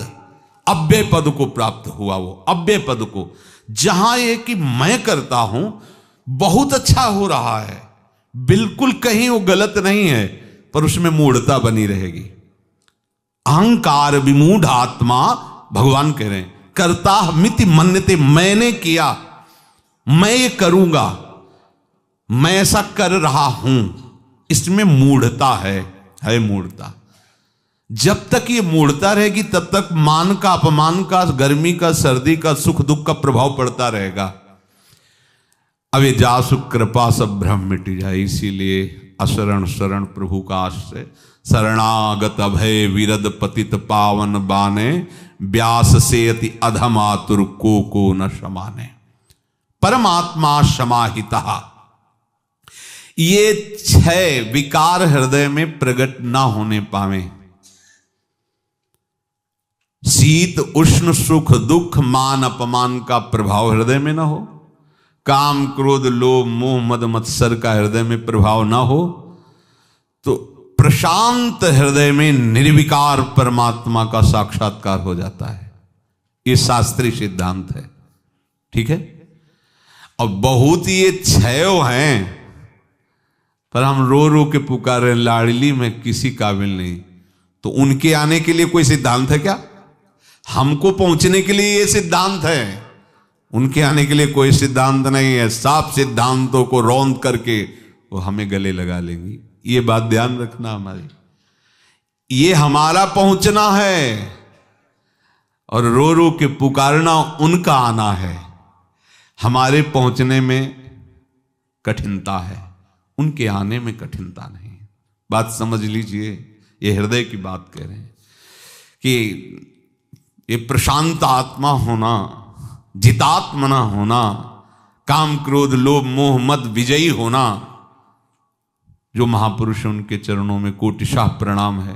[SPEAKER 1] अव्यय पद को प्राप्त हुआ। वो अव्यय पद को, जहां ये कि मैं करता हूं, बहुत अच्छा हो रहा है, बिल्कुल कहीं वो गलत नहीं है, पर उसमें मूढ़ता बनी रहेगी। अहंकार विमूढ़ आत्मा, भगवान कह रहे हैं, करता मिति मन्यते, मैंने किया, मैं ये करूंगा, मैं ऐसा कर रहा हूं, इसमें मूढ़ता है मूढ़ता। जब तक ये मूढ़ता रहेगी तब तक मान का, अपमान का, गर्मी का, सर्दी का, सुख दुख का प्रभाव पड़ता रहेगा। अब ये जासु कृपा सब भ्रम मिट जाए। इसीलिए अशरण शरण प्रभु का आश्रय, शरणागत अभय विरद पतित पावन बाने, व्यास से अति अधम आतुर को न समाने। परमात्मा समाहिता। ये 6 विकार हृदय में प्रकट ना होने पावे। शीत उष्ण सुख दुख मान अपमान का प्रभाव हृदय में ना हो, काम क्रोध लोभ मोह मद मत्सर का हृदय में प्रभाव ना हो, तो प्रशांत हृदय में निर्विकार परमात्मा का साक्षात्कार हो जाता है। ये शास्त्रीय सिद्धांत है, ठीक है। और बहुत ये 6 हैं, पर हम रो रो के पुकारे लाडली में किसी काबिल नहीं, तो उनके आने के लिए कोई सिद्धांत है क्या? हमको पहुंचने के लिए ये सिद्धांत है, उनके आने के लिए कोई सिद्धांत नहीं है। साफ सिद्धांतों को रौंद करके वो हमें गले लगा लेंगी। ये बात ध्यान रखना हमारी, ये हमारा पहुंचना है और रो रो के पुकारना उनका आना है। हमारे पहुंचने में कठिनता है, उनके आने में कठिनता नहीं। बात समझ लीजिए, ये हृदय की बात कह रहे हैं कि ये प्रशांत आत्मा होना, जितात्मना होना, काम क्रोध लोभ मोह मद विजयी होना, जो महापुरुष उनके चरणों में कोटिशाह प्रणाम है।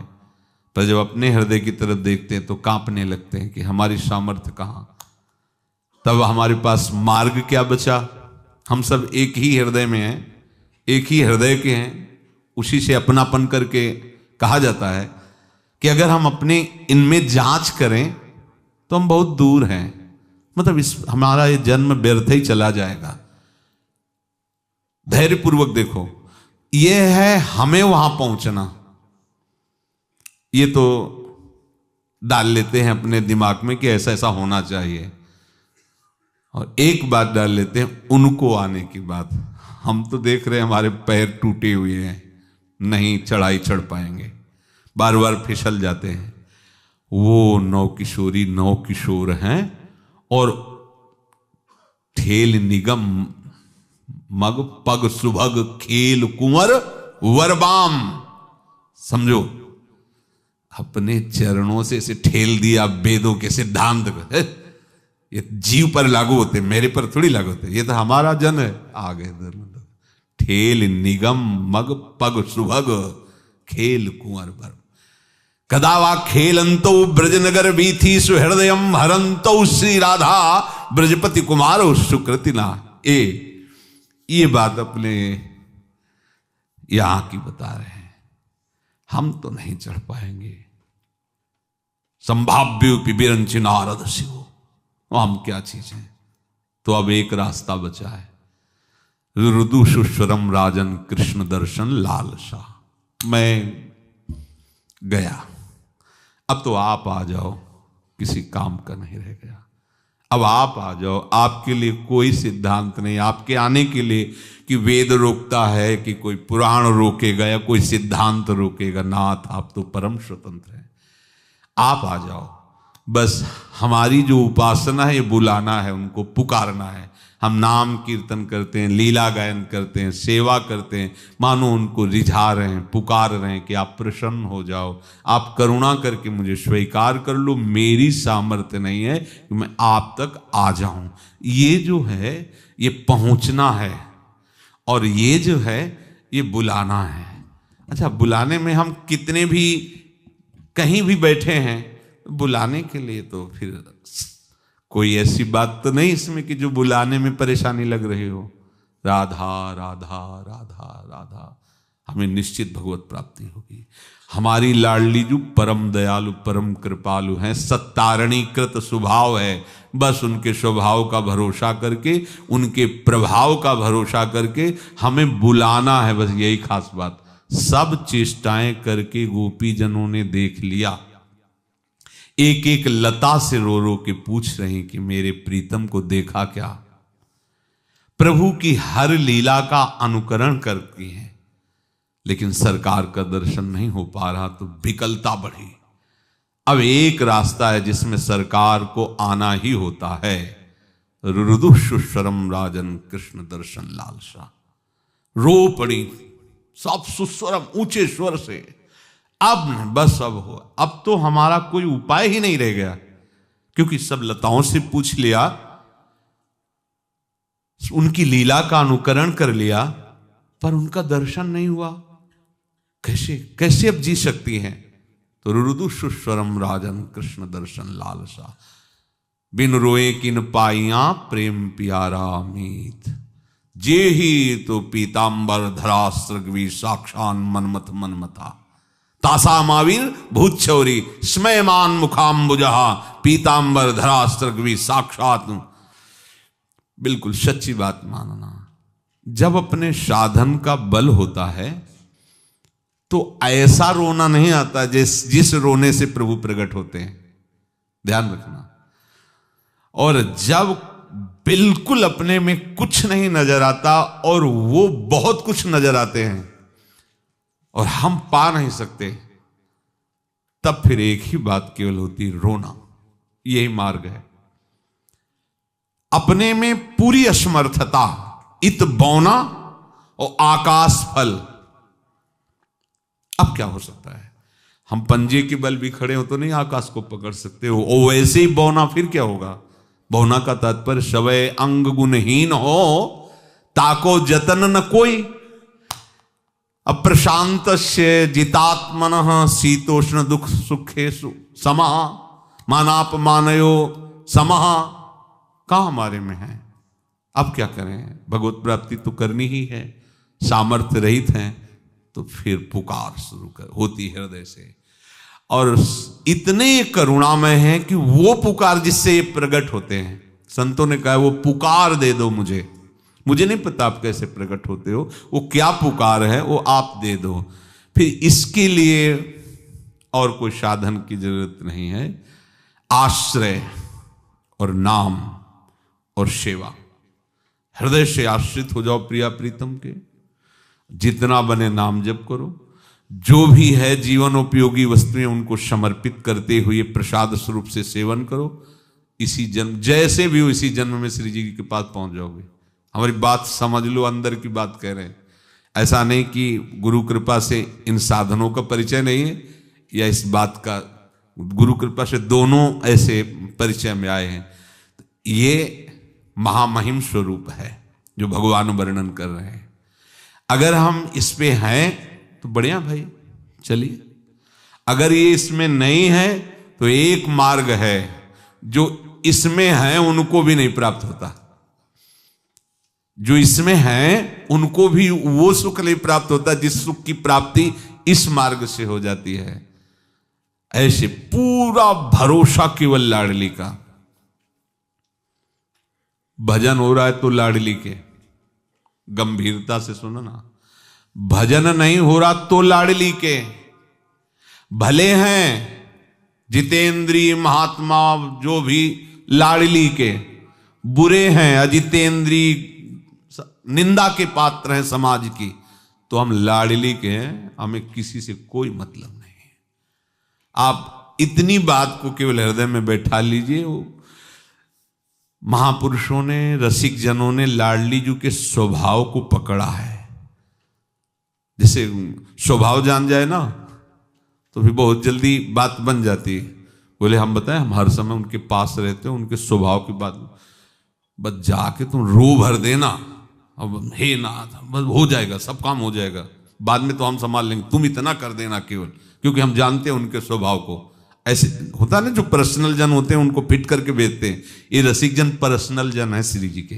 [SPEAKER 1] पर जब अपने हृदय की तरफ देखते हैं तो कांपने लगते हैं कि हमारी सामर्थ्य कहां। तब हमारे पास मार्ग क्या बचा? हम सब एक ही हृदय में हैं, एक ही हृदय के हैं, उसी से अपनापन करके कहा जाता है कि अगर हम अपने इनमें जांच करें तो हम बहुत दूर हैं, मतलब हमारा ये जन्म व्यर्थ ही चला जाएगा। धैर्यपूर्वक देखो, ये है हमें वहां पहुंचना, ये तो डाल लेते हैं अपने दिमाग में कि ऐसा ऐसा होना चाहिए, और एक बात डाल लेते हैं उनको आने की बात। हम तो देख रहे हैं हमारे पैर टूटे हुए हैं, नहीं चढ़ाई चढ़ पाएंगे, बार बार फिसल जाते हैं। वो नौ किशोर हैं और ठेल निगम मग पग सुभग खेल कुंवर वरबाम। समझो, अपने चरणों से इसे ठेल दिया वेदों के सिद्धांत को। ये जीव पर लागू होते, मेरे पर थोड़ी लागू होते, ये तो हमारा जन है। आ गए ठेल निगम मग पग सुभग खेल कुंवर वर कदावा खेलंतो ब्रजनगर बीथी सुहृदयम हरंतो श्री राधा ब्रजपति कुमार सुकृतिना। ये बात अपने यहां की बता रहे हैं। हम तो नहीं चढ़ पाएंगे। संभाव्य बिरंची नारद शिव, हम क्या चीज है। तो अब एक रास्ता बचा है, रुदु सुस्वरम राजन कृष्ण दर्शन लालसा। मैं गया, अब तो आप आ जाओ, किसी काम का नहीं रह गया। अब आप आ जाओ, आपके लिए कोई सिद्धांत नहीं, आपके आने के लिए कि वेद रोकता है कि कोई पुराण रोकेगा या कोई सिद्धांत रोकेगा। नाथ, आप तो परम स्वतंत्र हैं, आप आ जाओ। बस हमारी जो उपासना है, ये बुलाना है, उनको पुकारना है। हम नाम कीर्तन करते हैं, लीला गायन करते हैं, सेवा करते हैं, मानो उनको रिझा रहे हैं, पुकार रहे हैं कि आप प्रसन्न हो जाओ, आप करुणा करके मुझे स्वीकार कर लो। मेरी सामर्थ्य नहीं है कि मैं आप तक आ जाऊं। ये जो है ये पहुंचना है, और ये जो है ये बुलाना है। अच्छा, बुलाने में हम कितने भी कहीं भी बैठे हैं, बुलाने के लिए तो फिर कोई ऐसी बात तो नहीं इसमें कि जो बुलाने में परेशानी लग रही हो। राधा राधा राधा राधा, हमें निश्चित भगवत प्राप्ति होगी। हमारी लाडली जो परम दयालु परम कृपालु हैं, सत्तारणीकृत स्वभाव है। बस उनके स्वभाव का भरोसा करके, उनके प्रभाव का भरोसा करके हमें बुलाना है, बस यही खास बात। सब चेष्टाएं करके गोपी जनों ने देख लिया, एक एक लता से रो रो के पूछ रहे हैं कि मेरे प्रीतम को देखा क्या। प्रभु की हर लीला का अनुकरण करती हैं, लेकिन सरकार का दर्शन नहीं हो पा रहा, तो विकलता बढ़ी। अब एक रास्ता है जिसमें सरकार को आना ही होता है, रुदु सुस्वरम राजन कृष्ण दर्शन लालसा। रो पड़ी सब सुस्वरम, ऊंचे स्वर से। अब बस अब हो, अब तो हमारा कोई उपाय ही नहीं रह गया, क्योंकि सब लताओं से पूछ लिया, उनकी लीला का अनुकरण कर लिया, पर उनका दर्शन नहीं हुआ। कैसे कैसे अब जी सकती हैं। तो रुदु सुस्वरम राजन कृष्ण दर्शन लालसा। बिन रोए किन पाइया प्रेम प्यारा मीत, जे ही तो पीतांबर धरास्त्रग्वी साक्षान मनमथ मनमथा। तासा मावीर भूतचौरी स्मयमान मुखाम्बुजहा, पीतांबर धरास्त्रग्वी साक्षात। बिल्कुल सच्ची बात मानना। जब अपने साधन का बल होता है तो ऐसा रोना नहीं आता जिस रोने से प्रभु प्रकट होते हैं, ध्यान रखना। और जब बिल्कुल अपने में कुछ नहीं नजर आता और वो बहुत कुछ नजर आते हैं और हम पा नहीं सकते, तब फिर एक ही बात केवल होती, रोना। यही मार्ग है। अपने में पूरी असमर्थता, इत बौना और आकाश फल। अब क्या हो सकता है। हम पंजे के बल भी खड़े हो तो नहीं आकाश को पकड़ सकते हो, ओ वैसे ही बौना फिर क्या होगा। बौना का तात्पर्य शवय अंग गुणहीन हो ताको जतन न कोई, अप्रशांत से जितात्मन शीतोष्ण दुख सुखेशु समः मानाप मानयो समः। कहाँ हमारे में है। अब क्या करें, भगवत प्राप्ति तो करनी ही है, सामर्थ्य रहित हैं, तो फिर पुकार शुरू कर होती हृदय से। और इतने करुणामय हैं कि वो पुकार जिससे ये प्रकट होते हैं। संतों ने कहा वो पुकार दे दो मुझे नहीं पता आप कैसे प्रकट होते हो, वो क्या पुकार है वो आप दे दो। फिर इसके लिए और कोई साधन की जरूरत नहीं है। आश्रय और नाम और सेवा, हृदय से आश्रित हो जाओ प्रिया प्रीतम के, जितना बने नाम जप करो, जो भी है जीवन उपयोगी वस्तुएं उनको समर्पित करते हुए प्रसाद स्वरूप से सेवन करो। इसी जन्म, जैसे भी हो इसी जन्म में श्री जी के पास पहुंच जाओगे। हमारी बात समझ लो, अंदर की बात कह रहे हैं। ऐसा नहीं कि गुरु कृपा से इन साधनों का परिचय नहीं है, या इस बात का गुरु कृपा से दोनों ऐसे परिचय में आए हैं। ये महामहिम स्वरूप है जो भगवान वर्णन कर रहे हैं। अगर हम इस पे हैं तो बढ़िया भाई, चलिए। अगर ये इसमें नहीं है तो एक मार्ग है, जो इसमें है उनको भी नहीं प्राप्त होता। जो इसमें है उनको भी वो सुख नहीं प्राप्त होता जिस सुख की प्राप्ति इस मार्ग से हो जाती है। ऐसे पूरा भरोसा केवल लाडली का। भजन हो रहा है तो लाडली के, गंभीरता से सुनो ना। भजन नहीं हो रहा तो लाडली के। भले हैं जितेंद्रीय महात्मा जो भी लाडली के, बुरे हैं अजितेंद्रीय, निंदा के पात्र हैं समाज की, तो हम लाडली के हैं, हमें किसी से कोई मतलब नहीं है। आप इतनी बात को केवल हृदय में बैठा लीजिए। वो महापुरुषों ने, रसिक जनों ने लाडली जी के स्वभाव को पकड़ा है। जैसे स्वभाव जान जाए ना तो फिर बहुत जल्दी बात बन जाती है। बोले हम बताएं, हम हर समय उनके पास रहते हैं, उनके स्वभाव की बात, बस जाके तुम रो भर देना, अब हे नाथ बस हो जाएगा, सब काम हो जाएगा, बाद में तो हम संभाल लेंगे, तुम इतना कर देना केवल, क्योंकि हम जानते हैं उनके स्वभाव को। ऐसे होता ना, जो पर्सनल जन होते हैं उनको फिट करके भेजते हैं। ये रसिक जन पर्सनल जन है श्री जी के।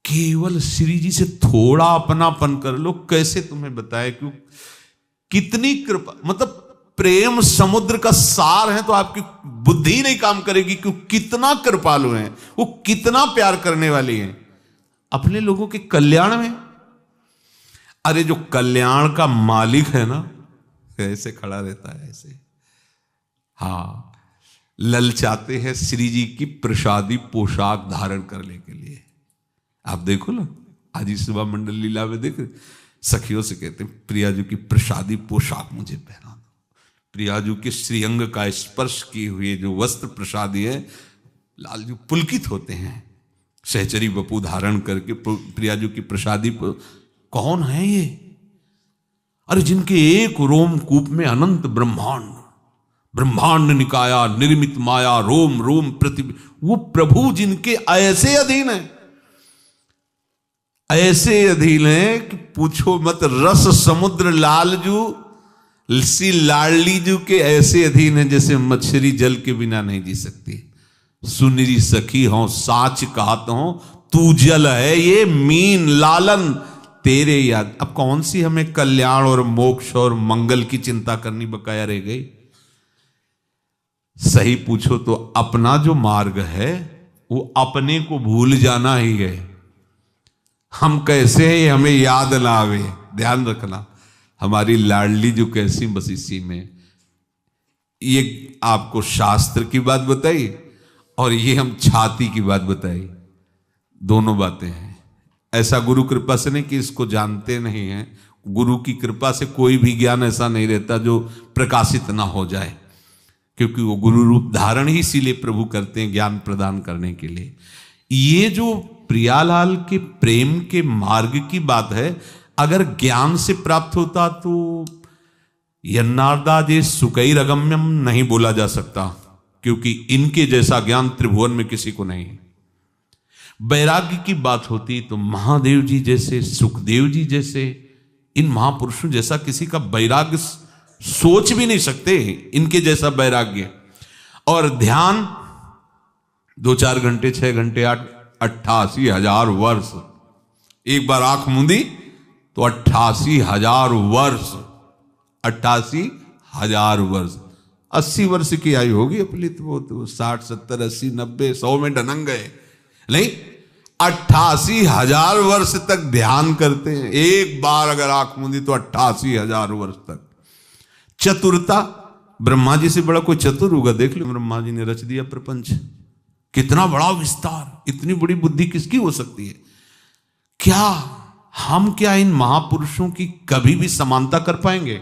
[SPEAKER 1] केवल श्री जी से थोड़ा अपनापन कर लो, कैसे तुम्हें बताए क्यों, कितनी कृपा, मतलब प्रेम समुद्र का सार है तो आपकी बुद्धि नहीं काम करेगी क्यों, कितना कृपालु हैं वो, कितना प्यार करने वाली हैं अपने लोगों के कल्याण में। अरे जो कल्याण का मालिक है ना, ऐसे खड़ा रहता है ऐसे। हाँ, ललचाते हैं श्री जी की प्रसादी पोशाक धारण करने के लिए। आप देखो ना, आज ही सुबह मंडल लीला में देख, सखियों से कहते हैं प्रिया जी की प्रसादी पोशाक मुझे पहना दो। प्रिया जी के श्रीअंग का स्पर्श किए हुए जो वस्त्र प्रसादी है, लाल जी पुलकित होते हैं। सहचरी बपू धारण करके प्रिया जी की प्रसादी। कौन है ये? अरे जिनके एक रोमकूप में अनंत ब्रह्मांड, ब्रह्मांड निकाया निर्मित माया रोम रोम पृथ्वी, वो प्रभु जिनके ऐसे अधीन है, ऐसे अधीन है कि पूछो मत। रस समुद्र लालजू सी लाडली जू के ऐसे अधीन है जैसे मछली जल के बिना नहीं जी सकती। सुनरी सखी हो साच कहत हो, तू जल है ये मीन लालन तेरे याद। अब कौन सी हमें कल्याण और मोक्ष और मंगल की चिंता करनी बकाया रह गई? सही पूछो तो अपना जो मार्ग है वो अपने को भूल जाना ही है। हम कैसे हैं हमें याद ना आवे। ध्यान रखना, हमारी लाडली जो कैसी बस इसी में। ये आपको शास्त्र की बात बताई और ये हम छाती की बात बताई, दोनों बातें हैं। ऐसा गुरु कृपा से नहीं कि इसको जानते नहीं हैं। गुरु की कृपा से कोई भी ज्ञान ऐसा नहीं रहता जो प्रकाशित ना हो जाए, क्योंकि वो गुरु रूप धारण ही इसीलिए प्रभु करते हैं, ज्ञान प्रदान करने के लिए। ये जो प्रियालाल के प्रेम के मार्ग की बात है, अगर ज्ञान से प्राप्त होता तो यन्नार्दाजे सुकैरगम्यम नहीं बोला जा सकता, क्योंकि इनके जैसा ज्ञान त्रिभुवन में किसी को नहीं। वैराग्य की बात होती तो महादेव जी जैसे, सुखदेव जी जैसे, इन महापुरुषों जैसा किसी का वैराग्य सोच भी नहीं सकते, इनके जैसा वैराग्य। और ध्यान 2-4 घंटे 6 घंटे 88,000 वर्ष, एक बार आंख मूंदी तो 88,000 वर्ष, 88,000 वर्ष। 80 वर्ष की आयु होगी अपनी तो 60 70 80 90 100 में ढनंग गए, नहीं 88,000 वर्ष तक ध्यान करते हैं। एक बार अगर आंख मूंदी तो 88,000 वर्ष तक। चतुरता, ब्रह्मा जी से बड़ा कोई चतुर होगा? देख लो, ब्रह्मा जी ने रच दिया प्रपंच, कितना बड़ा विस्तार, इतनी बड़ी बुद्धि किसकी हो सकती है? क्या हम क्या इन महापुरुषों की कभी भी समानता कर पाएंगे,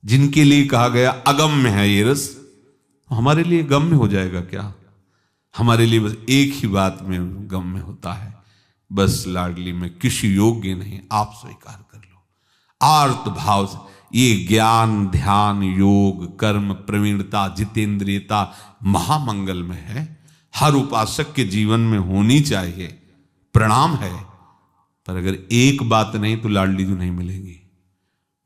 [SPEAKER 1] जिनके लिए कहा गया अगम्य है ये रस? हमारे लिए गम्य हो जाएगा क्या? हमारे लिए बस एक ही बात में गम्य होता है, बस लाडली में किसी योग्य नहीं, आप स्वीकार कर लो आर्त भाव से। ये ज्ञान, ध्यान, योग, कर्म, प्रवीणता, जितेंद्रियता महामंगल में है, हर उपासक के जीवन में होनी चाहिए, प्रणाम है। पर अगर एक बात नहीं तो लाडली जू नहीं मिलेगी।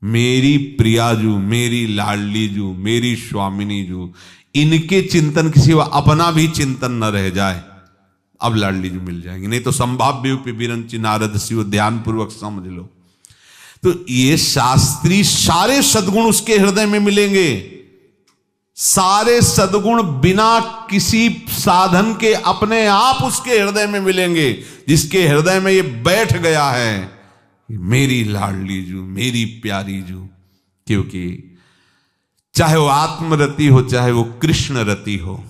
[SPEAKER 1] मेरी प्रिया जू, मेरी लाडली जू, मेरी स्वामिनी जू, इनके चिंतन के सिवा अपना भी चिंतन न रह जाए, अब लाडली जू मिल जाएंगे। नहीं तो संभाव्य विरंची नारद शिव, ध्यान पूर्वक समझ लो। तो ये शास्त्री सारे सद्गुण उसके हृदय में मिलेंगे, सारे सद्गुण बिना किसी साधन के अपने आप उसके हृदय में मिलेंगे, जिसके हृदय में ये बैठ गया है मेरी लाडली जू, मेरी प्यारी जू। क्योंकि चाहे वो आत्मरति हो, चाहे वो कृष्ण रति हो,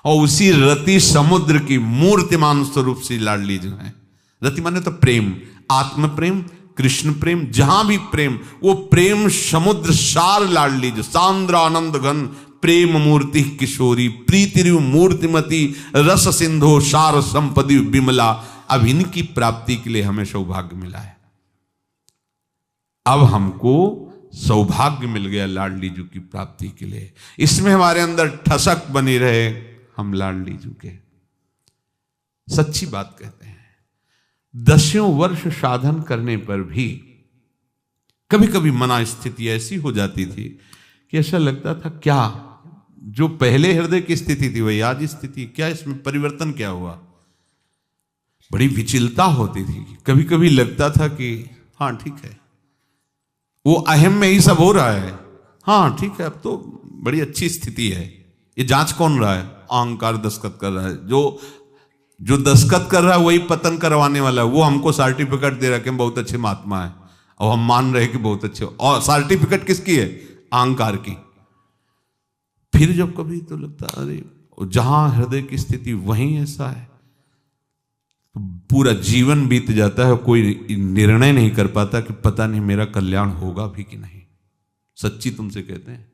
[SPEAKER 1] और उसी रति समुद्र की मूर्तिमान स्वरूप से लाडली जू है। रति माने तो प्रेम, आत्म प्रेम, कृष्ण प्रेम, जहां भी प्रेम, वो प्रेम समुद्र सार लाडली जो सांद्र आनंद घन प्रेम मूर्ति किशोरी, प्रीतिरु मूर्तिमती रस सिंधो सार संपदि विमला। अब इनकी प्राप्ति के लिए हमें सौभाग्य मिला है। अब हमको सौभाग्य मिल गया लाडली जू की प्राप्ति के लिए। इसमें हमारे अंदर ठसक बनी रहे, हम लाडली जू के सच्ची बात कहते हैं। 10 वर्ष साधन करने पर भी कभी कभी मना स्थिति ऐसी हो जाती थी कि ऐसा लगता था क्या जो पहले हृदय की स्थिति थी वही आज स्थिति, क्या इसमें परिवर्तन क्या हुआ? बड़ी विचलता होती थी। कभी कभी लगता था कि हाँ ठीक है, वो अहम में ही सब हो रहा है, हाँ ठीक है, अब तो बड़ी अच्छी स्थिति है। ये जांच कौन रहा है? अहंकार दस्तखत कर रहा है। जो दस्तखत कर रहा है वही पतन करवाने वाला है। वो हमको सर्टिफिकेट दे रहा है कि हम बहुत अच्छे महात्मा है, और हम मान रहे हैं कि बहुत अच्छे। और सर्टिफिकेट किसकी है? अहंकार की। फिर जब कभी तो लगता अरे जहां हृदय की स्थिति वहीं ऐसा है, तो पूरा जीवन बीत जाता है, कोई निर्णय नहीं कर पाता कि पता नहीं मेरा कल्याण होगा भी कि नहीं। सच्ची तुमसे कहते हैं,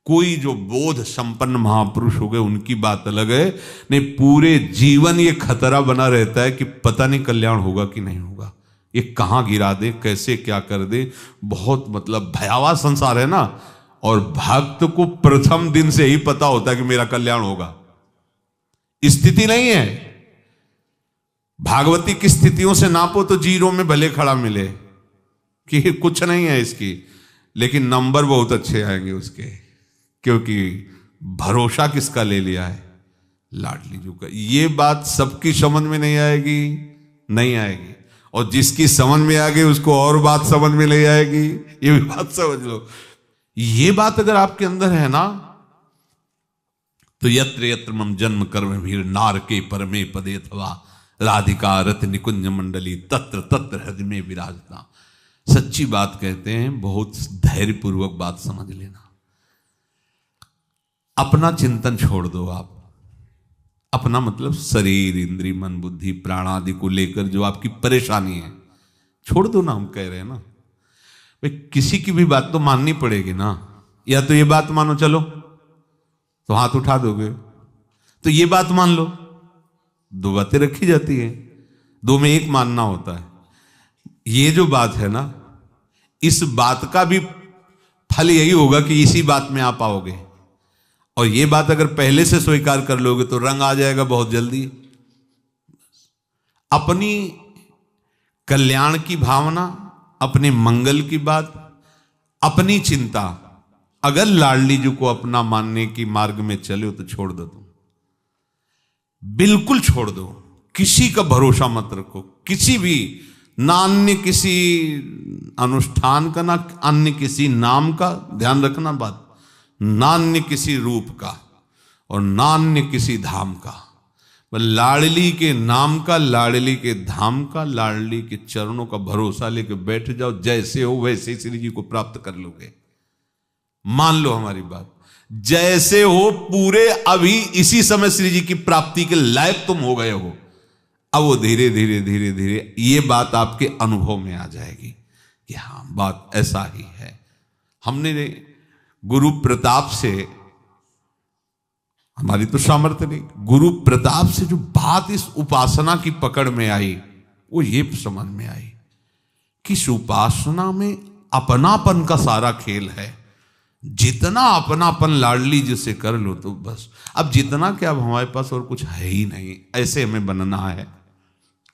[SPEAKER 1] कोई जो बोध संपन्न महापुरुष हो गए उनकी बात अलग है, नहीं पूरे जीवन ये खतरा बना रहता है कि पता नहीं कल्याण होगा कि नहीं होगा, ये कहां गिरा दे, कैसे क्या कर दे। बहुत मतलब भयावह संसार है ना। और भक्त को प्रथम दिन से ही पता होता है कि मेरा कल्याण होगा। स्थिति नहीं है, भागवती की स्थितियों से नापो तो जीरो में भले खड़ा मिले कि कुछ नहीं है इसकी, लेकिन नंबर बहुत अच्छे आएंगे उसके, क्योंकि भरोसा किसका ले लिया है? लाडली जू का। ये बात सबकी समझ में नहीं आएगी, नहीं आएगी, और जिसकी समझ में आ गई उसको और बात समझ में नहीं आएगी, ये भी बात समझ लो। ये बात अगर आपके अंदर है ना, तो यत्र यत्र मम जन्म कर्म भीर नार के परमे पदे अथवा राधिका रत निकुंज मंडली तत्र तत्र हृदय में विराजता। सच्ची बात कहते हैं, बहुत धैर्यपूर्वक बात समझ लेना। अपना चिंतन छोड़ दो आप। अपना मतलब शरीर, इंद्री, मन, बुद्धि, प्राण आदि को लेकर जो आपकी परेशानी है छोड़ दो ना। हम कह रहे हैं ना भाई, किसी की भी बात तो माननी पड़ेगी ना। या तो ये बात मानो, चलो तो हाथ उठा दोगे, तो ये बात मान लो। दो बातें रखी जाती हैं, दो में एक मानना होता है। ये जो बात है ना, इस बात का भी फल यही होगा कि इसी बात में आप आओगे। और ये बात अगर पहले से स्वीकार कर लोगे तो रंग आ जाएगा बहुत जल्दी। अपनी कल्याण की भावना, अपने मंगल की बात, अपनी चिंता, अगर लाडली जी को अपना मानने की मार्ग में चले हो तो छोड़ दो तुम, बिल्कुल छोड़ दो। किसी का भरोसा मत रखो, किसी भी, ना अन्य किसी अनुष्ठान का, ना अन्य किसी नाम का, ध्यान रखना बात, ना अन्य किसी रूप का और ना अन्य किसी धाम का। लाडली के नाम का, लाडली के धाम का, लाडली के चरणों का भरोसा लेके बैठ जाओ। जैसे हो वैसे श्री जी को प्राप्त कर लोगे। मान लो हमारी बात, जैसे हो पूरे अभी इसी समय श्री जी की प्राप्ति के लायक तुम हो गए हो। अब वो धीरे धीरे धीरे धीरे ये बात आपके अनुभव में आ जाएगी कि हाँ बात ऐसा ही है। हमने गुरु प्रताप से, हमारी तो सामर्थ्य नहीं, गुरु प्रताप से जो बात इस उपासना की पकड़ में आई वो ये समझ में आई कि इस उपासना में अपनापन का सारा खेल है। जितना अपनापन लाडली जिसे कर लो तो बस, अब जितना क्या, अब हमारे पास और कुछ है ही नहीं, ऐसे हमें बनना है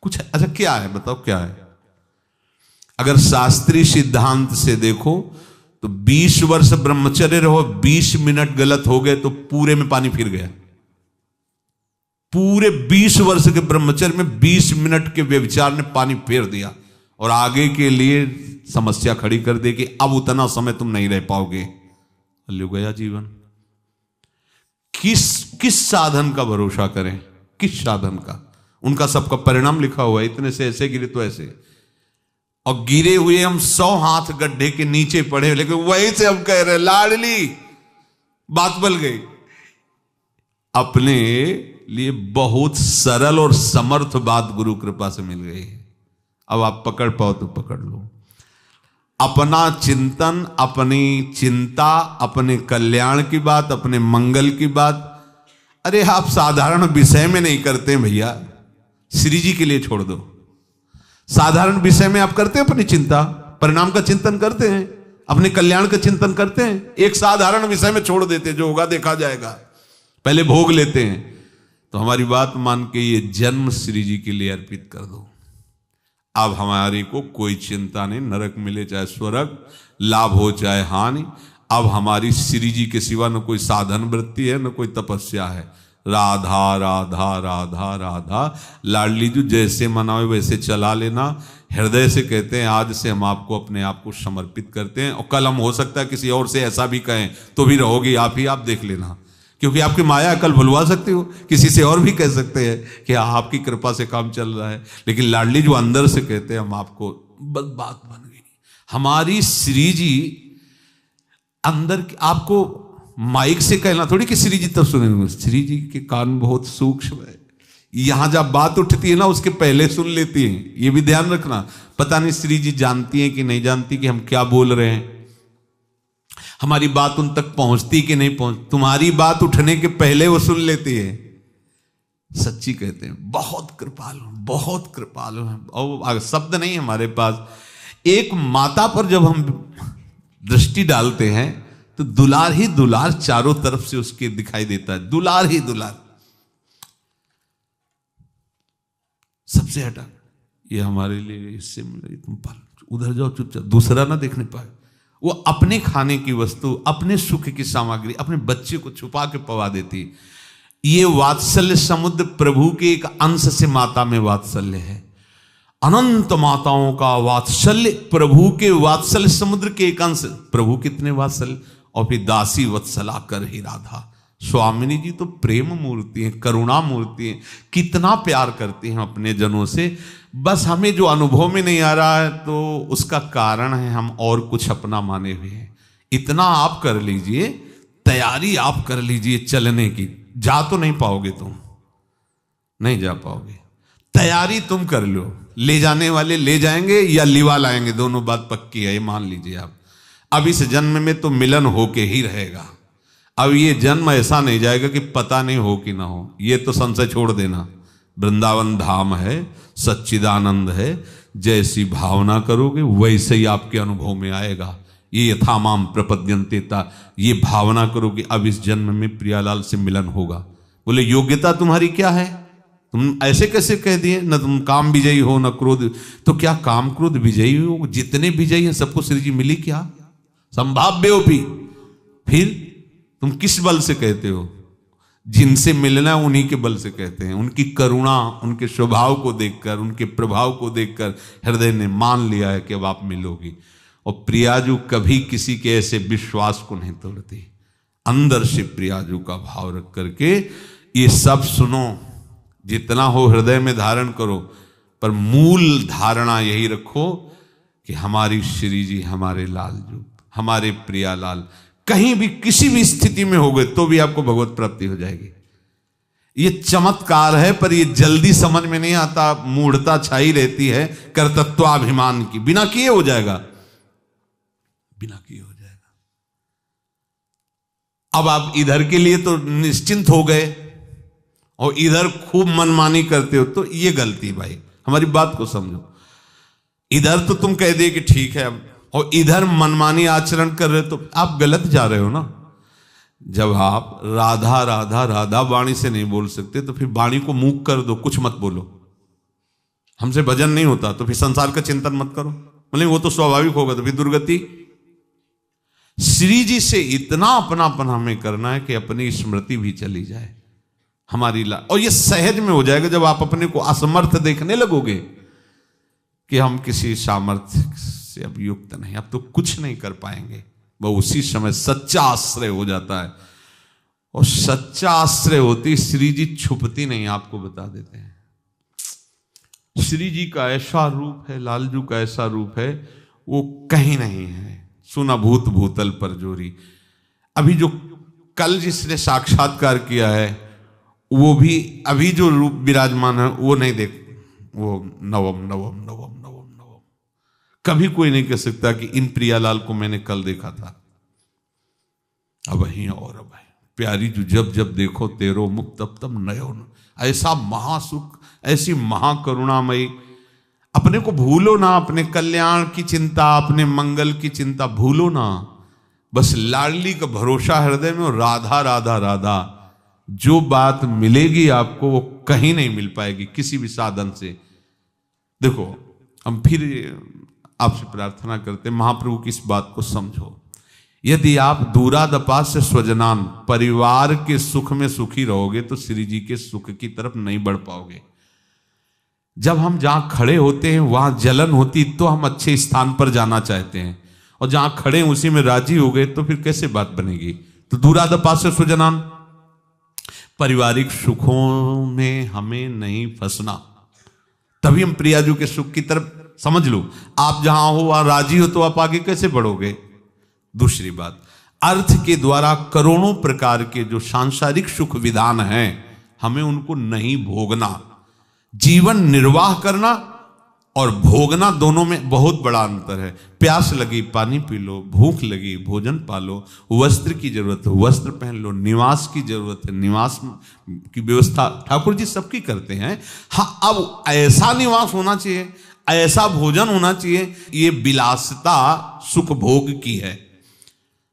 [SPEAKER 1] कुछ। अच्छा क्या है बताओ, क्या है? अगर शास्त्रीय सिद्धांत से देखो तो 20 वर्ष ब्रह्मचर्य रहो, 20 मिनट गलत हो गए तो पूरे में पानी फिर गया। पूरे 20 वर्ष के ब्रह्मचर्य में 20 मिनट के व्यभिचार ने पानी फेर दिया और आगे के लिए समस्या खड़ी कर दे कि अब उतना समय तुम नहीं रह पाओगे। ले गया जीवन। किस साधन का भरोसा करें, किस साधन का? उनका सबका परिणाम लिखा हुआ है, इतने से ऐसे गिरे तो ऐसे, और गिरे हुए हम 100 हाथ गड्ढे के नीचे पड़े, लेकिन वहीं से हम कह रहे लाडली, बात बल गई। अपने लिए बहुत सरल और समर्थ बात गुरु कृपा से मिल गई। अब आप पकड़ पाओ तो पकड़ लो। अपना चिंतन, अपनी चिंता, अपने कल्याण की बात, अपने मंगल की बात, अरे आप साधारण विषय में नहीं करते भैया, श्री जी के लिए छोड़ दो। साधारण विषय में आप करते हैं अपनी चिंता, परिणाम का चिंतन करते हैं, अपने कल्याण का चिंतन करते हैं। एक साधारण विषय में छोड़ देते हैं, जो होगा देखा जाएगा, पहले भोग लेते हैं। तो हमारी बात मान के ये जन्म श्री जी के लिए अर्पित कर दो। अब हमारी को कोई चिंता नहीं, नरक मिले चाहे स्वर्ग, लाभ हो चाहे हानि। अब हमारी श्री जी के सिवा न कोई साधन वृत्ति है, न कोई तपस्या है। राधा राधा राधा राधा, लाडली जी जैसे मनाओ वैसे चला लेना। हृदय से कहते हैं आज से हम आपको अपने आप को समर्पित करते हैं, और कल हम हो सकता है किसी और से ऐसा भी कहें तो भी रहोगी आप ही, आप देख लेना, क्योंकि आपकी माया कल भुलवा सकती हो, किसी से और भी कह सकते हैं कि आपकी कृपा से काम चल रहा है। लेकिन लाडली जो अंदर से कहते हैं हम आपको, बस बात बन गई। हमारी श्री जी अंदर, आपको माइक से कहना थोड़ी कि श्री जी तब सुनेंगे, श्री जी के कान बहुत सूक्ष्म है, यहां जब बात उठती है ना उसके पहले सुन लेती हैं। ये भी ध्यान रखना, पता नहीं श्री जी जानती हैं कि नहीं जानती कि हम क्या बोल रहे हैं, हमारी बात उन तक पहुंचती कि नहीं पहुंच। तुम्हारी बात उठने के पहले वो सुन लेती है। सच्ची कहते हैं बहुत कृपालु, बहुत कृपालु हैं, और शब्द नहीं हमारे पास। एक माता पर जब हम दृष्टि डालते हैं तो दुलार ही दुलार चारों तरफ से उसके दिखाई देता है, दुलार ही दुलार। सबसे हटा ये हमारे लिए इससे मिले, तुम पाल उधर जाओ चुपचाप, दूसरा ना देखने पाए। वो अपने खाने की वस्तु, अपने सुख की सामग्री अपने बच्चे को छुपा के पवा देती। ये वात्सल्य समुद्र प्रभु के एक अंश से माता में वात्सल्य है। अनंत माताओं का वात्सल्य प्रभु के वात्सल्य समुद्र के एक अंश। प्रभु कितने वात्सल्य, और फिर दासी वत्सला कर ही राधा। स्वामिनी जी तो प्रेम मूर्ति हैं, करुणा मूर्ति हैं, कितना प्यार करती हैं अपने जनों से। बस हमें जो अनुभव में नहीं आ रहा है तो उसका कारण है हम और कुछ अपना माने हुए हैं। इतना आप कर लीजिए, तैयारी आप कर लीजिए चलने की। जा तो नहीं पाओगे, तुम नहीं जा पाओगे, तैयारी तुम कर लो। ले जाने वाले ले जाएंगे या लिवा लाएंगे, दोनों बात पक्की है, ये मान लीजिए आप। अब इस जन्म में तो मिलन होके ही रहेगा। अब ये जन्म ऐसा नहीं जाएगा कि पता नहीं हो कि ना हो, ये तो संशय छोड़ देना। वृंदावन धाम है, सच्चिदानंद है, जैसी भावना करोगे वैसे ही आपके अनुभव में आएगा। ये यथामाम प्रपद्यन्तेता, ये भावना करोगे अब इस जन्म में प्रियालाल से मिलन होगा। बोले योग्यता तुम्हारी क्या है? तुम ऐसे कैसे कह दिए, न तुम काम विजयी हो न क्रोध। तो क्या काम क्रोध विजयी हो? जितने विजयी हैं सबको श्री जी मिली क्या? संभाव्योपि। फिर तुम किस बल से कहते हो? जिनसे मिलना उन्हीं के बल से कहते हैं। उनकी करुणा, उनके स्वभाव को देखकर, उनके प्रभाव को देखकर हृदय ने मान लिया है कि अब आप मिलोगी। और प्रियाजू कभी किसी के ऐसे विश्वास को नहीं तोड़ती। अंदर से प्रियाजू का भाव रख करके ये सब सुनो, जितना हो हृदय में धारण करो, पर मूल धारणा यही रखो कि हमारी श्री जी, हमारे लालजू, हमारे प्रियालाल कहीं भी किसी भी स्थिति में हो गए तो भी आपको भगवत प्राप्ति हो जाएगी। ये चमत्कार है, पर ये जल्दी समझ में नहीं आता, मूढ़ता छाई रहती है कर्तृत्वाभिमान की। बिना किए हो जाएगा, बिना किए हो जाएगा। अब आप इधर के लिए तो निश्चिंत हो गए और इधर खूब मनमानी करते हो, तो ये गलती भाई, हमारी बात को समझो। इधर तो तुम कह दे कि ठीक है, और इधर मनमानी आचरण कर रहे हो तो आप गलत जा रहे हो ना। जब आप राधा राधा राधा वाणी से नहीं बोल सकते तो फिर वाणी को मूक कर दो, कुछ मत बोलो। हमसे भजन नहीं होता तो फिर संसार का चिंतन मत करो, मतलब वो तो स्वाभाविक होगा, तो फिर दुर्गति। श्री जी से इतना अपनापन हमें करना है कि अपनी स्मृति भी चली जाए हमारी और ये सहज में हो जाएगा जब आप अपने को असमर्थ देखने लगोगे कि हम किसी सामर्थ्य से अब युक्त नहीं, अब तो कुछ नहीं कर पाएंगे। वह उसी समय सच्चा आश्रय हो जाता है, और सच्चा आश्रय होती श्री जी छुपती नहीं, आपको बता देते हैं। श्री जी का ऐसा रूप है, लालजू का ऐसा रूप है, वो कहीं नहीं है। सुना भूत भूतल पर जोरी। अभी जो कल जिसने साक्षात्कार किया है वो भी अभी जो रूप विराजमान है वो नहीं देख, वो नवम नवम नवम नवम नवम। कभी कोई नहीं कह सकता कि इन प्रियालाल को मैंने कल देखा था। अब वही और अब है प्यारी जो जब जब देखो तेरो मुख तब तब नयो। ऐसा महासुख, ऐसी महाकरुणामयी। अपने को भूलो ना, अपने कल्याण की चिंता, अपने मंगल की चिंता भूलो ना। बस लाडली का भरोसा हृदय में, और राधा राधा राधा। जो बात मिलेगी आपको वो कहीं नहीं मिल पाएगी किसी भी साधन से। देखो हम फिर आपसे प्रार्थना करते हैं, महाप्रभु की इस बात को समझो। यदि आप दूरादपास्य स्वजनान, परिवार के सुख में सुखी रहोगे तो श्री जी के सुख की तरफ नहीं बढ़ पाओगे। जब हम जहां खड़े होते हैं वहां जलन होती तो हम अच्छे स्थान पर जाना चाहते हैं, और जहां खड़े उसी में राजी हो गए तो फिर कैसे बात बनेगी। तो दूरादपास्य स्वजनान, पारिवारिक सुखों में हमें नहीं फंसना, तभी हम प्रियाजू के सुख की तरफ। समझ लो, आप जहां हो वहां राजी हो तो आप आगे कैसे बढ़ोगे। दूसरी बात, अर्थ के द्वारा करोड़ों प्रकार के जो सांसारिक सुख विधान हैं हमें उनको नहीं भोगना। जीवन निर्वाह करना और भोगना दोनों में बहुत बड़ा अंतर है। प्यास लगी पानी पी लो, भूख लगी भोजन पालो, वस्त्र की जरूरत है वस्त्र पहन लो, निवास की जरूरत है निवास की व्यवस्था ठाकुर जी सबकी करते हैं। हाँ, अब ऐसा निवास होना चाहिए, ऐसा भोजन होना चाहिए, ये विलासिता सुख भोग की है।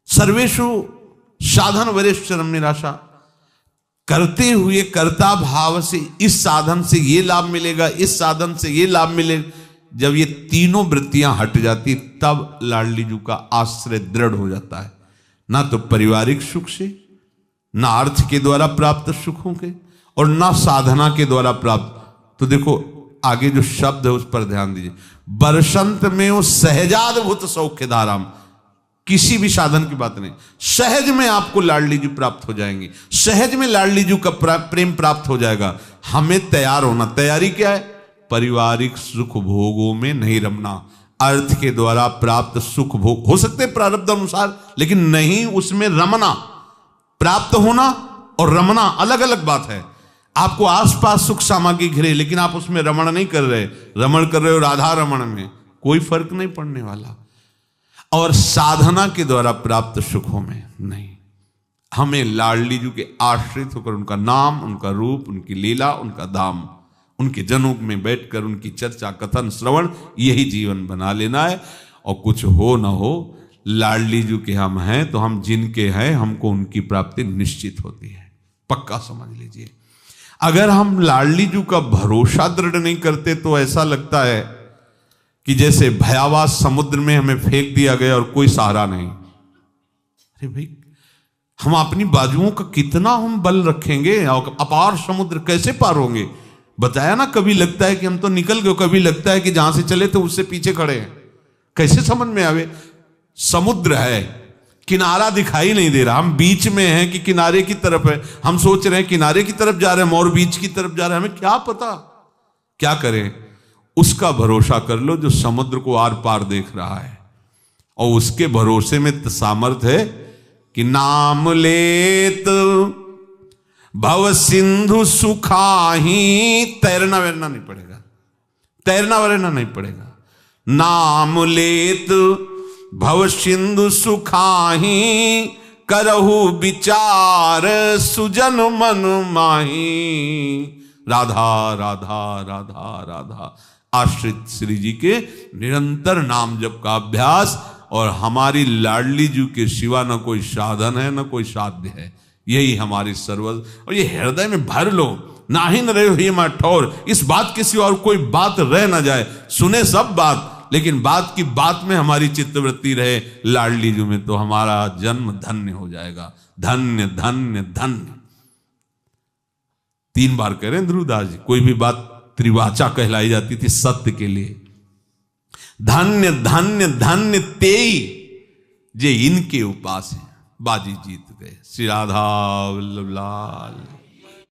[SPEAKER 1] सर्वेषु साधन वरेश चरम निराशा, करते हुए कर्ता भाव से इस साधन से ये लाभ मिलेगा, इस साधन से ये लाभ मिलेगा। जब ये तीनों वृत्तियां हट जाती तब लाडली जू का आश्रय दृढ़ हो जाता है। ना तो पारिवारिक सुख से, ना अर्थ के द्वारा प्राप्त सुखों के, और ना साधना के द्वारा प्राप्त। तो देखो आगे जो शब्द है उस पर ध्यान दीजिए। बरसंत में वो सहजादभूत सौख्य धाराम, किसी भी साधन की बात नहीं, सहज में आपको लाडली जी प्राप्त हो जाएंगी, सहज में लाडली जी का प्रेम प्राप्त हो जाएगा। हमें तैयार होना। तैयारी क्या है? पारिवारिक सुख भोगों में नहीं रमना। अर्थ के द्वारा प्राप्त सुख भोग हो सकते प्रारब्ध अनुसार, लेकिन नहीं उसमें रमना। प्राप्त होना और रमना अलग अलग बात है। आपको आसपास सुख सामग्री घिरे लेकिन आप उसमें रमण नहीं कर रहे, रमण कर रहे हो राधा रमण में, कोई फर्क नहीं पड़ने वाला। और साधना के द्वारा प्राप्त सुखों में नहीं। हमें लाडली जी के आश्रित होकर उनका नाम, उनका रूप, उनकी लीला, उनका धाम, उनके जनों में बैठकर उनकी चर्चा कथन श्रवण, यही जीवन बना लेना है। और कुछ हो ना हो, लाडली जी के हम हैं तो हम जिनके हैं हमको उनकी प्राप्ति निश्चित होती है, पक्का समझ लीजिए। अगर हम लाडली जी का भरोसा दृढ़ नहीं करते तो ऐसा लगता है कि जैसे भयावह समुद्र में हमें फेंक दिया गया और कोई सहारा नहीं। अरे भाई, हम अपनी बाजुओं का कितना हम बल रखेंगे और अपार समुद्र कैसे पार होंगे। बताया ना, कभी लगता है कि हम तो निकल गए, कभी लगता है कि जहां से चले तो उससे पीछे खड़े हैं। कैसे समझ में आवे? समुद्र है, किनारा दिखाई नहीं दे रहा, हम बीच में हैं कि किनारे की तरफ है। हम सोच रहे हैं किनारे की तरफ जा रहे हैं और बीच की तरफ जा रहे हैं, हमें क्या पता क्या करें। उसका भरोसा कर लो जो समुद्र को आर पार देख रहा है, और उसके भरोसे में सामर्थ्य है कि नाम लेत भव सिंधु सुखाही। तैरना वैरना नहीं पड़ेगा, तैरना वैरना नहीं पड़ेगा। नाम लेत भव सिंधु सुखाही, करहु विचार सुजन मन माही। राधा राधा राधा राधा। आश्रित श्री जी के निरंतर नाम जप का अभ्यास, और हमारी लाडली जी के सिवा न कोई साधन है न कोई साध्य है, यही हमारी सर्वस्व। और ये हृदय में भर लो, ना ही न रहे ये ठौर, इस बात के सिवा और कोई बात रह ना जाए। सुने सब बात, लेकिन बात की बात में हमारी चित्तवृत्ति रहे लाडली जी में, तो हमारा जन्म धन्य हो जाएगा। धन्य धन्य धन्य। 3 बार कह रहे हैं ध्रुवदास जी। कोई भी बात त्रिवाचा कहलाई जाती थी सत्य के लिए। धन्य धन्य धन्य तेई जे इनके उपास हैं, बाजी जीत गए। श्री राधा वल्लभ लाल।